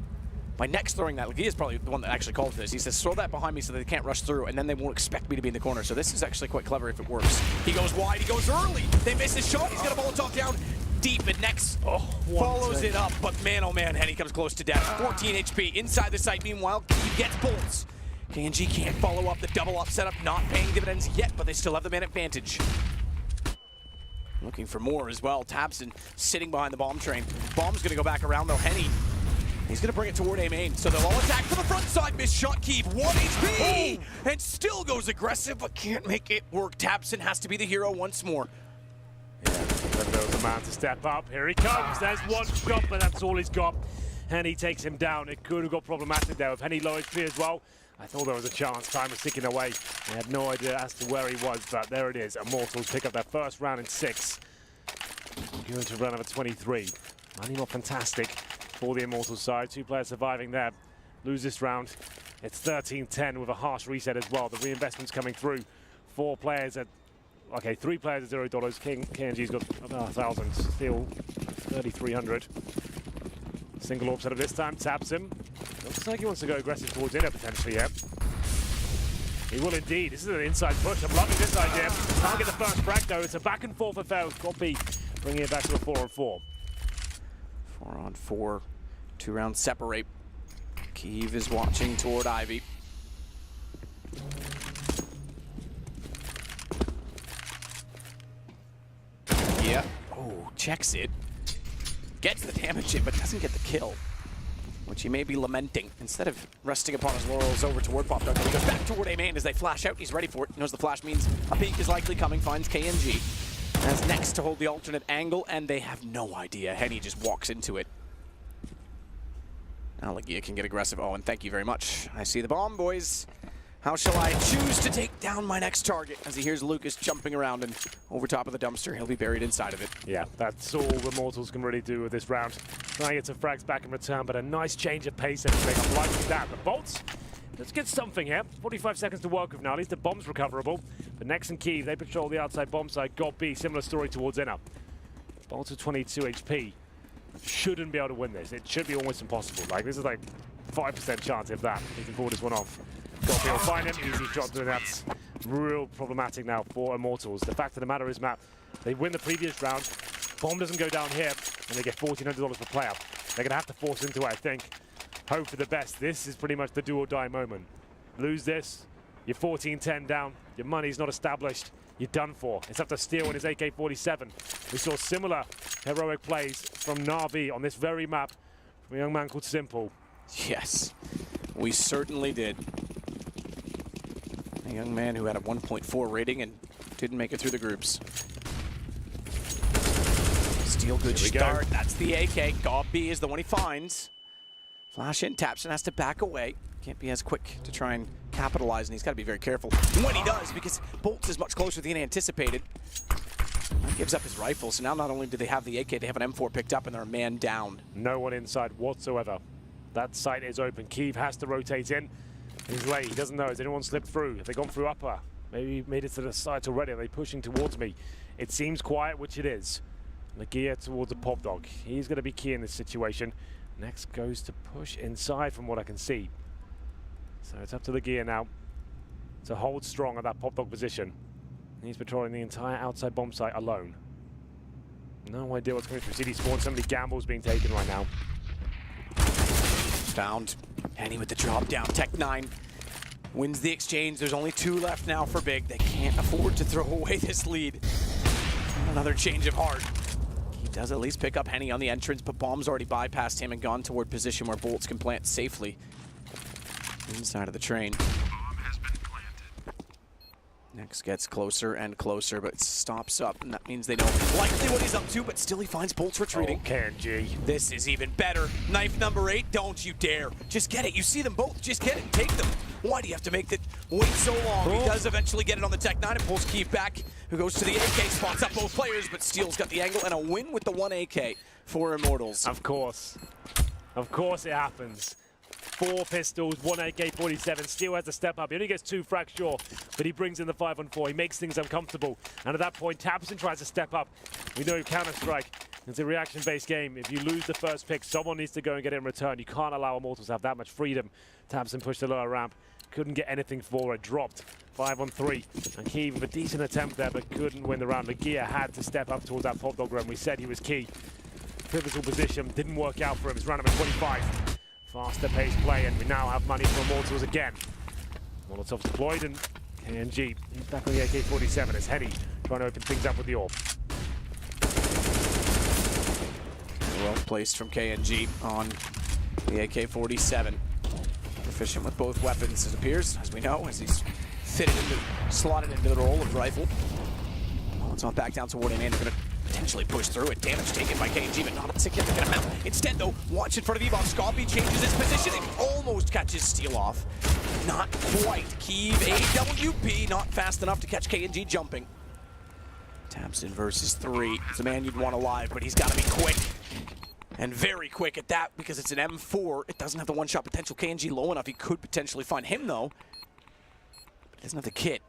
by next throwing that, Lagia's probably the one that actually called for this. He says, throw that behind me so that they can't rush through, and then they won't expect me to be in the corner. So this is actually quite clever if it works. He goes wide, he goes early. They miss his shot, he's got a Molotov down deep, and next follows it up, but man, oh man, Henny comes close to death. 14 HP inside the site. Meanwhile, he gets bolts. KNG can't follow up the double up setup, not paying dividends yet, but they still have the man advantage. Looking for more as well. Tabson sitting behind the bomb train. Bomb's gonna go back around though. Henny, he's gonna bring it toward A main, so they'll all attack from the front side. Missed shot, Keeve, 1 HP, and still goes aggressive, but can't make it work. Tabson has to be the hero once more. There's a man to step up. Here he comes. There's one shot, but that's all he's got. And he takes him down. It could have got problematic there with Henny low HP as well. I thought there was a chance. Time was ticking away. I had no idea as to where he was, but there it is. Immortals pick up their first round in 6. Going to run over 23. Running off fantastic for the Immortals side. 2 players surviving there. Lose this round. It's 13-10 with a harsh reset as well. The reinvestment's coming through. 4 players at... Okay, 3 players at $0. KNG's got about 1,000. Still 3,300. Single orb setup this time. Taps him. Looks like he wants to go aggressive towards inner potentially, yeah. He will indeed. This is an inside push. I'm loving this idea. Can't get the first frag though. It's a back and forth affair with Copy, bringing it back to a 4-on-4. 4-on-4. 2 rounds separate. Keeve is watching toward Ivy. Yeah. Oh, checks it. Gets the damage in, but doesn't get the kill, which he may be lamenting. Instead of resting upon his laurels over toward Pop Dog, he goes back toward A main as they flash out. He's ready for it. He knows the flash means a peek is likely coming. Finds KNG. As next to hold the alternate angle, and they have no idea. Henny just walks into it. Now Lagia can get aggressive. Oh, and thank you very much. I see the bomb, boys. How shall I choose to take down my next target? As he hears Lucas jumping around and over top of the dumpster, he'll be buried inside of it. Yeah, that's all the Immortals can really do with this round. Trying to get some frags back in return, but a nice change of pace and everything. I'm liking that. The bolts, let's get something here. 45 seconds to work with now. At least the bomb's recoverable. But Nex and Keeve, they patrol the outside bomb side. Got B, similar story towards inner. Bolts with 22 HP. Shouldn't be able to win this. It should be almost impossible. Like, this is like 5% chance if that. He can pull this one off. Gopi will find him, easy shot, and that's real problematic now for Immortals. The fact of the matter is, Matt, they win the previous round, bomb doesn't go down here, and they get $1,400 per player. They're going to have to force into it, I think. Hope for the best. This is pretty much the do or die moment. Lose this, you're 14-10 down, your money's not established, you're done for. It's up to Steel and his AK-47. We saw similar heroic plays from Na'Vi on this very map from a young man called Simple. Yes. We certainly did. A young man who had a 1.4 rating and didn't make it through the groups. Steal, good start. That's the AK. Gob B is the one he finds. Flash in, Tapson has to back away. Can't be as quick to try and capitalize, and he's got to be very careful when he does, because Bolt's is much closer than he anticipated. He gives up his rifle, so now not only do they have the AK, they have an M4 picked up, and they're a man down. No one inside whatsoever. That site is open. Keeve has to rotate in. He's late. He doesn't know. Has anyone slipped through? Have they gone through upper? Maybe made it to the site already. Are they pushing towards me? It seems quiet, which it is. Lagia towards a pop dog. He's going to be key in this situation. Next goes to push inside from what I can see. So it's up to Lagia now to hold strong at that pop dog position. He's patrolling the entire outside bomb site alone. No idea what's coming through city spawn. So many gambles being taken right now. Found. Henny with the drop down. Tech9 wins the exchange. There's only 2 left now for Big. They can't afford to throw away this lead. Another change of heart. He does at least pick up Henny on the entrance, but Bomb's already bypassed him and gone toward position where Bolts can plant safely. Inside of the train. Next gets closer and closer, but stops up, and that means they know likely what he's up to, but still he finds Bolts retreating. Oh, KNG. This is even better. Knife number 8, don't you dare. Just get it. You see them both. Just get it and take them. Why do you have to make it wait so long? He does eventually get it on the Tech9 and pulls Keeve back, who goes to the AK, spots up both players, but Steel's got the angle and a win with the 1 AK for Immortals. Of course. Of course it happens. 4 pistols, 1 AK-47. Steel has to step up. He only gets 2 frags short, but he brings in the 5-on-4. He makes things uncomfortable. And at that point, Tapson tries to step up. We know Counter-Strike. It's a reaction-based game. If you lose the first pick, someone needs to go and get it in return. You can't allow Immortals to have that much freedom. Tapson pushed the lower ramp. Couldn't get anything forward. Dropped. 5-on-3. And Keeve with a decent attempt there, but couldn't win the round. Lagia had to step up towards that pop dog run. We said he was key. Pivotal position. Didn't work out for him. It's round number 25. Faster paced play, and we now have money for Immortals again. Molotov's deployed, and KNG back on the AK-47 as Henny trying to open things up with the AWP. Well placed from KNG on the AK-47. Proficient with both weapons, it appears, as we know, as he's slotted into the role of rifle. Molotov back down toward him, and they're going to potentially push through it. Damage taken by KNG, but not a significant amount. Instead, though, watch in front of Evon. Scobby changes his position and almost catches Steel off. Not quite. Keeve AWP, not fast enough to catch KNG jumping. Tapson versus 3. It's a man you'd want alive, but he's got to be quick. And very quick at that, because it's an M4. It doesn't have the one-shot potential. KNG low enough. He could potentially find him, though. But he doesn't have the kit.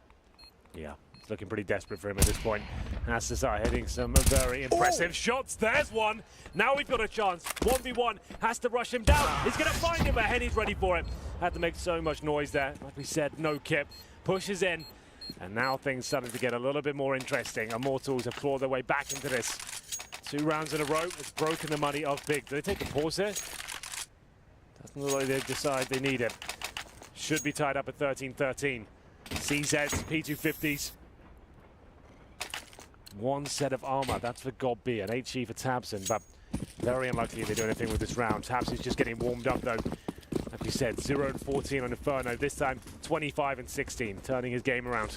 Yeah. Looking pretty desperate for him at this point. Has to start hitting some very impressive shots. There's one. Now we've got a chance. 1v1. Has to rush him down. He's going to find him, but Henny's ready for it. Had to make so much noise there. Like we said, no kip. Pushes in. And now things starting to get a little bit more interesting. Immortals have clawed their way back into this. 2 rounds in a row. It's broken the money of Big. Do they take a pause here? Doesn't look like they decide they need it. Should be tied up at 13-13. CZs, P250s. 1 set of armor, that's for Gob B, an HE for Tapson, but very unlikely they do anything with this round. Tapson's just getting warmed up though. Like we said, 0-14 on Inferno, this time 25-16, turning his game around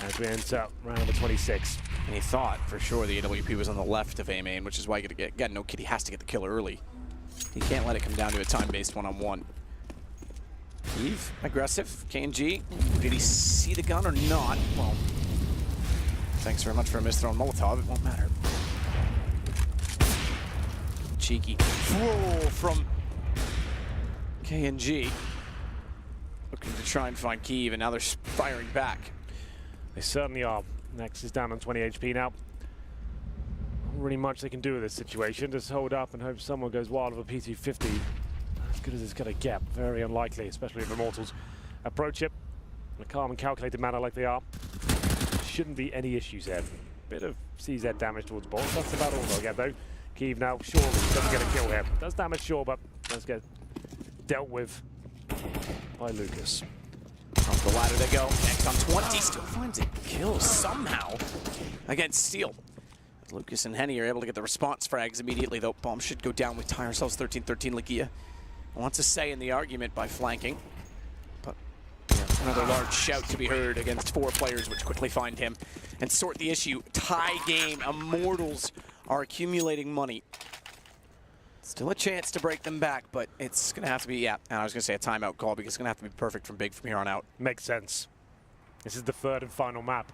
as we enter round number 26. And he thought for sure the AWP was on the left of A main, which is why you gotta get no kid, he has to get the kill early. He can't let it come down to a time-based one-on-one. Keeve, aggressive, KNG, did he see the gun or not? Well, thanks very much for a misthrown Molotov, it won't matter. Cheeky throw from KNG. Looking to try and find Keeve, and now they're firing back. They certainly are. Next is down on 20 HP now. Not really much they can do with this situation. Just hold up and hope someone goes wild with a P250. As good as it's going to get. Very unlikely, especially if Immortals approach it in a calm and calculated manner like they are. Shouldn't be any issues there. Bit of CZ damage towards Bolts. That's about all they'll get though. Keeve now surely doesn't get a kill here. Does damage sure, but does get dealt with by Lucas. Up the ladder they go. Next on 20. Still finds a kill somehow against Steel. Lucas and Henny are able to get the response frags immediately though. Bomb should go down. We tie ourselves 13-13 Lagia. wants a say in the argument by flanking. But yeah, another large shout to be heard against 4 players, which quickly find him and sort the issue. Tie game. Immortals are accumulating money. Still a chance to break them back, but it's going to have to be, yeah, I was going to say a timeout call because it's going to have to be perfect from Big from here on out. Makes sense. This is the 3rd and final map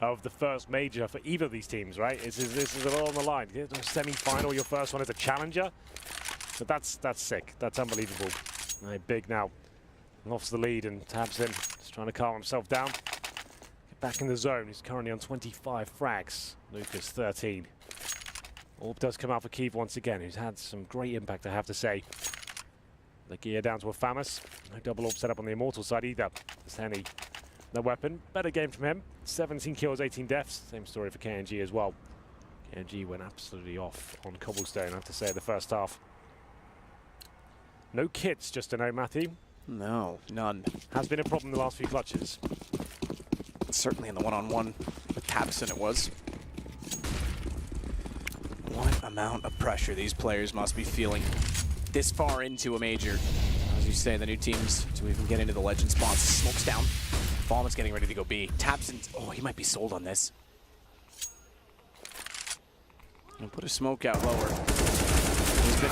of the first major for either of these teams, right? This is all on the line. Semi-final, your first one as a challenger. But that's sick. That's unbelievable. Right, Big now lofts the lead and tabs in. Just trying to calm himself down. Get back in the zone. He's currently on 25 frags. Lucas 13. Orb does come out for Keith once again, who's had some great impact, I have to say. The gear down to a Famous. No double orb set up on the Immortal side either. As Henny, the weapon. Better game from him. 17 kills, 18 deaths. Same story for KNG as well. KNG went absolutely off on Cobblestone, I have to say, the first half. No kits, just to know, Matthew. No, none. Has been a problem the last few clutches. Certainly in the one-on-one with Tabson it was. What amount of pressure these players must be feeling this far into a major. As you say, the new teams to even get into the legend spots. Smoke's down. Bomb is getting ready to go B. Tabson, oh, he might be sold on this. And put a smoke out lower. He's been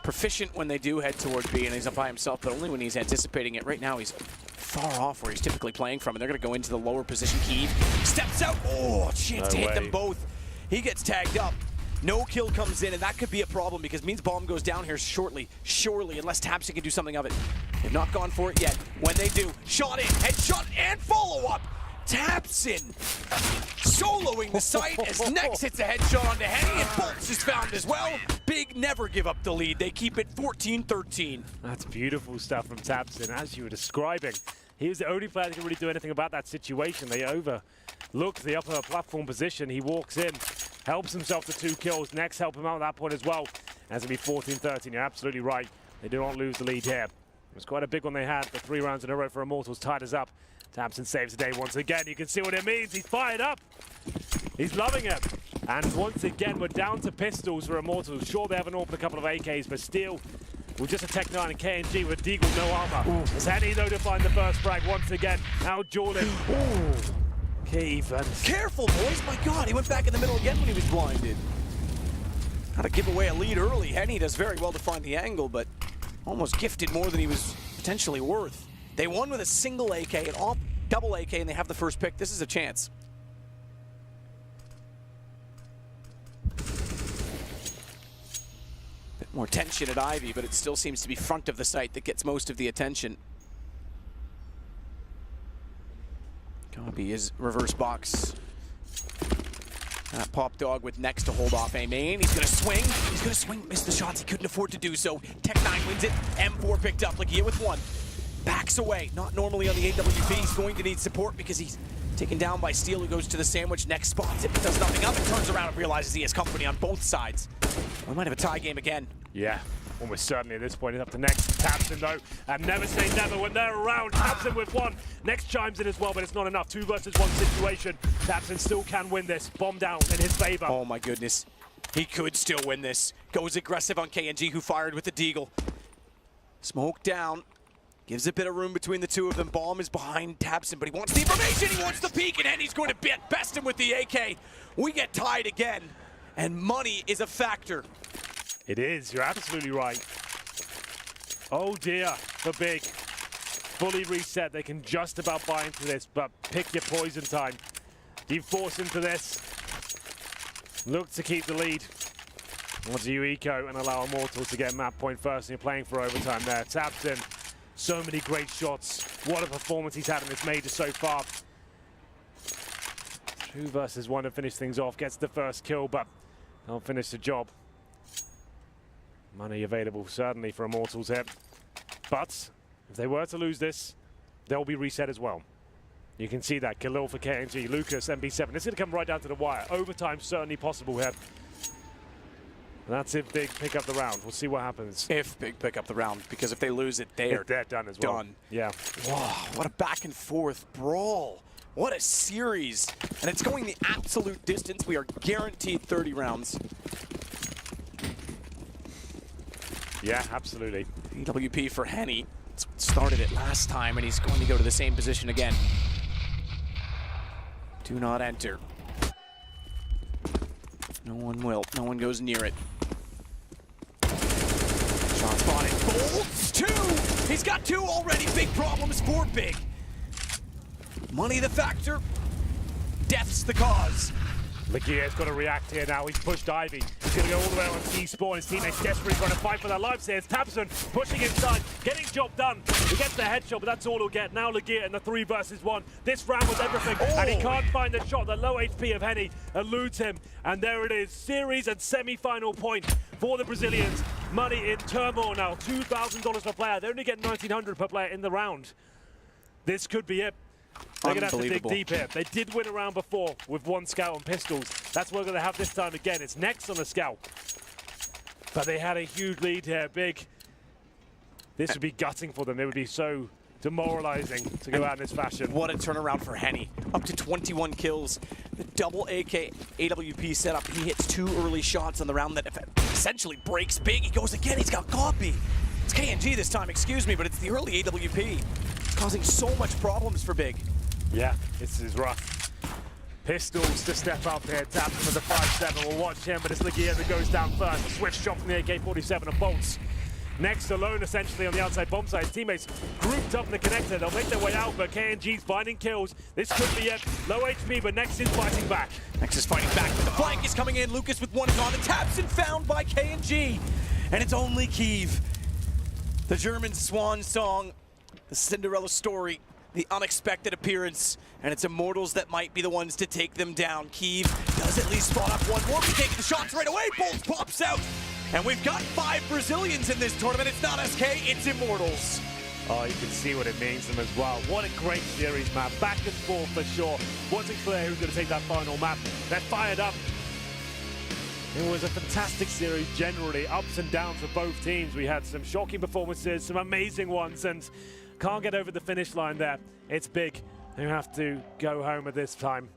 proficient when they do head toward B, and he's up by himself, but only when he's anticipating it. Right now, he's far off where he's typically playing from, and they're going to go into the lower position. Keeve steps out. Oh, chance to hit them both. He gets tagged up. No kill comes in, and that could be a problem because it means Bomb goes down here shortly, surely, unless Tabson can do something of it. They've not gone for it yet. When they do, shot in, headshot, and follow-up. Tabson soloing the site as Nex hits a headshot onto Henny, and Bolts is found as well. Big never give up the lead. They keep it 14-13. That's beautiful stuff from Tabson, as you were describing. He was the only player that can really do anything about that situation. They overlooked the upper platform position. He walks in, helps himself to 2 kills. Next help him out at that point as well. As it'll be 14-13. You're absolutely right. They do not lose the lead here. It was quite a big one they had. The 3 rounds in a row for Immortals tied us up. Tabson saves the day once again. You can see what it means. He's fired up. He's loving it. And once again, we're down to pistols for Immortals. Sure, they have an AWP, a couple of AKs, but still, with just a Tech 9 and KNG with Deagle, no armor. As Henny, though, to find the first frag once again. Now Jordan. Keith. Careful, boys. My God, he went back in the middle again when he was blinded. Had to give away a lead early. Henny does very well to find the angle, but almost gifted more than he was potentially worth. They won with a single AK, an AWP, double AK, and they have the first pick. This is a chance. Bit more tension at Ivy, but it still seems to be front of the site that gets most of the attention. Copy is reverse box. Pop Dog with Next to hold off A main. He's gonna swing. He's gonna swing. Missed the shots. He couldn't afford to do so. Tech 9 wins it. M4 picked up. Lagia with 1. Backs away. Not normally on the AWP. He's going to need support because he's taken down by Steel, who goes to the sandwich. Next spots it, but does nothing of it. Turns around and realizes he has company on both sides. We might have a tie game again. Yeah, almost certainly at this point. It's up to Next. Tabson, though, and never say never when they're around. Tabson with 1. Next chimes in as well, but it's not enough. 2 versus 1 situation. Tabson still can win this. Bomb down in his favor. Oh my goodness. He could still win this. Goes aggressive on KNG, who fired with the Deagle. Smoke down. Gives a bit of room between the two of them. Bomb is behind Tabson, but he wants the information. He wants the peek, and Henny's going to best him with the AK. We get tied again, and money is a factor. It is. You're absolutely right. Oh dear, for Big. Fully reset. They can just about buy into this, but pick your poison time. Do you force into this? Look to keep the lead. Or do you eco and allow Immortals to get map point first, and you're playing for overtime there. Tabson. So many great shots. What a performance he's had in this major so far. 2 versus 1 to finish things off. Gets the first kill, but they'll finish the job. Money available certainly for Immortals here. But if they were to lose this, they'll be reset as well. You can see that. Khalil for KNG. Lucas, MB7. It's going to come right down to the wire. Overtime certainly possible here. That's if Big pick up the round. We'll see what happens. If Big pick up the round, because if they lose it, they're done as well. Done. Yeah. Wow, what a back and forth brawl. What a series. And it's going the absolute distance. We are guaranteed 30 rounds. Yeah, absolutely. AWP for Henny. That's what started it last time, and he's going to go to the same position again. Do not enter. No one will. No one goes near it. Shot spotted. Bolts 2! He's got 2 already. Big problems for Big. Money the factor. Death's the cause. Laguerre's got to react here now. He's pushed Ivy. He's going to go all the way on C-Spawn. His teammates desperately trying to fight for their lives here. It's Tabson pushing inside, getting job done. He gets the headshot, but that's all he'll get. Now Laguerre in the 3 versus 1. This round was everything, and he can't find the shot. The low HP of Henny eludes him, and there it is. Series and semi-final point for the Brazilians. Money in turmoil now. $2,000 per player. They only get $1,900 per player in the round. This could be it. They're going to have to dig deep here. They did win a round before with 1 scout on pistols. That's what we're going to have this time again. It's next on the scout. But they had a huge lead here. Big. This would be gutting for them. It would be so demoralizing to go out in this fashion. What a turnaround for Henny. Up to 21 kills. The double AK AWP setup. He hits 2 early shots on the round that essentially breaks Big. He goes again. He's got copy. It's KNG this time, excuse me, but it's the early AWP. Causing so much problems for Big. Yeah, this is rough. Pistols to step up here. Taps for the 5-7. We'll watch him, but it's Laguerre that goes down first. A swift shot from the AK-47 and bolts. Next alone, essentially, on the outside bomb side. His teammates grouped up in the connector. They'll make their way out, but KNG's finding kills. This could be it. Low HP, but Nex is fighting back. Nex is fighting back, but the flank is coming in. Lucas with 1 on. The Tabson found by KNG. And it's only Kiev. The German swan song. The Cinderella story, the unexpected appearance, and it's Immortals that might be the ones to take them down. Kiev does at least spot up 1 more. He's taking the shots right away. Bolts pops out. And we've got 5 Brazilians in this tournament. It's not SK, it's Immortals. Oh, you can see what it means to them as well. What a great series, man. Back and forth for sure. Wasn't clear who's going to take that final map. They're fired up. It was a fantastic series generally, ups and downs for both teams. We had some shocking performances, some amazing ones, and can't get over the finish line there. It's Big who have to go home at this time.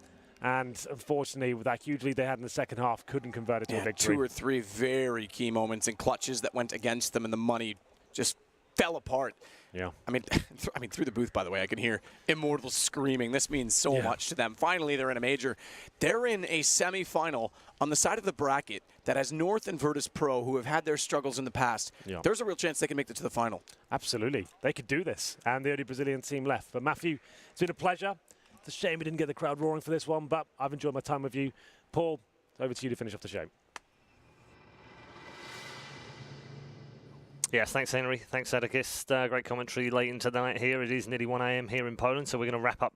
And unfortunately, with that huge lead they had in the second half, couldn't convert it to a victory. 2 or 3 very key moments and clutches that went against them, and the money just fell apart. Yeah. I mean, through the booth, by the way, I can hear Immortals screaming. This means so much to them. Finally, they're in a major. They're in a semi-final on the side of the bracket that has North and Virtus Pro, who have had their struggles in the past. Yeah. There's a real chance they can make it to the final. Absolutely. They could do this, and the only Brazilian team left. But Matthew, it's been a pleasure. It's a shame we didn't get the crowd roaring for this one, but I've enjoyed my time with you. Paul, over to you to finish off the show. Yes, thanks, Henry. Thanks, Edakist. Great commentary late into the night here. It is nearly 1 AM here in Poland, so we're going to wrap up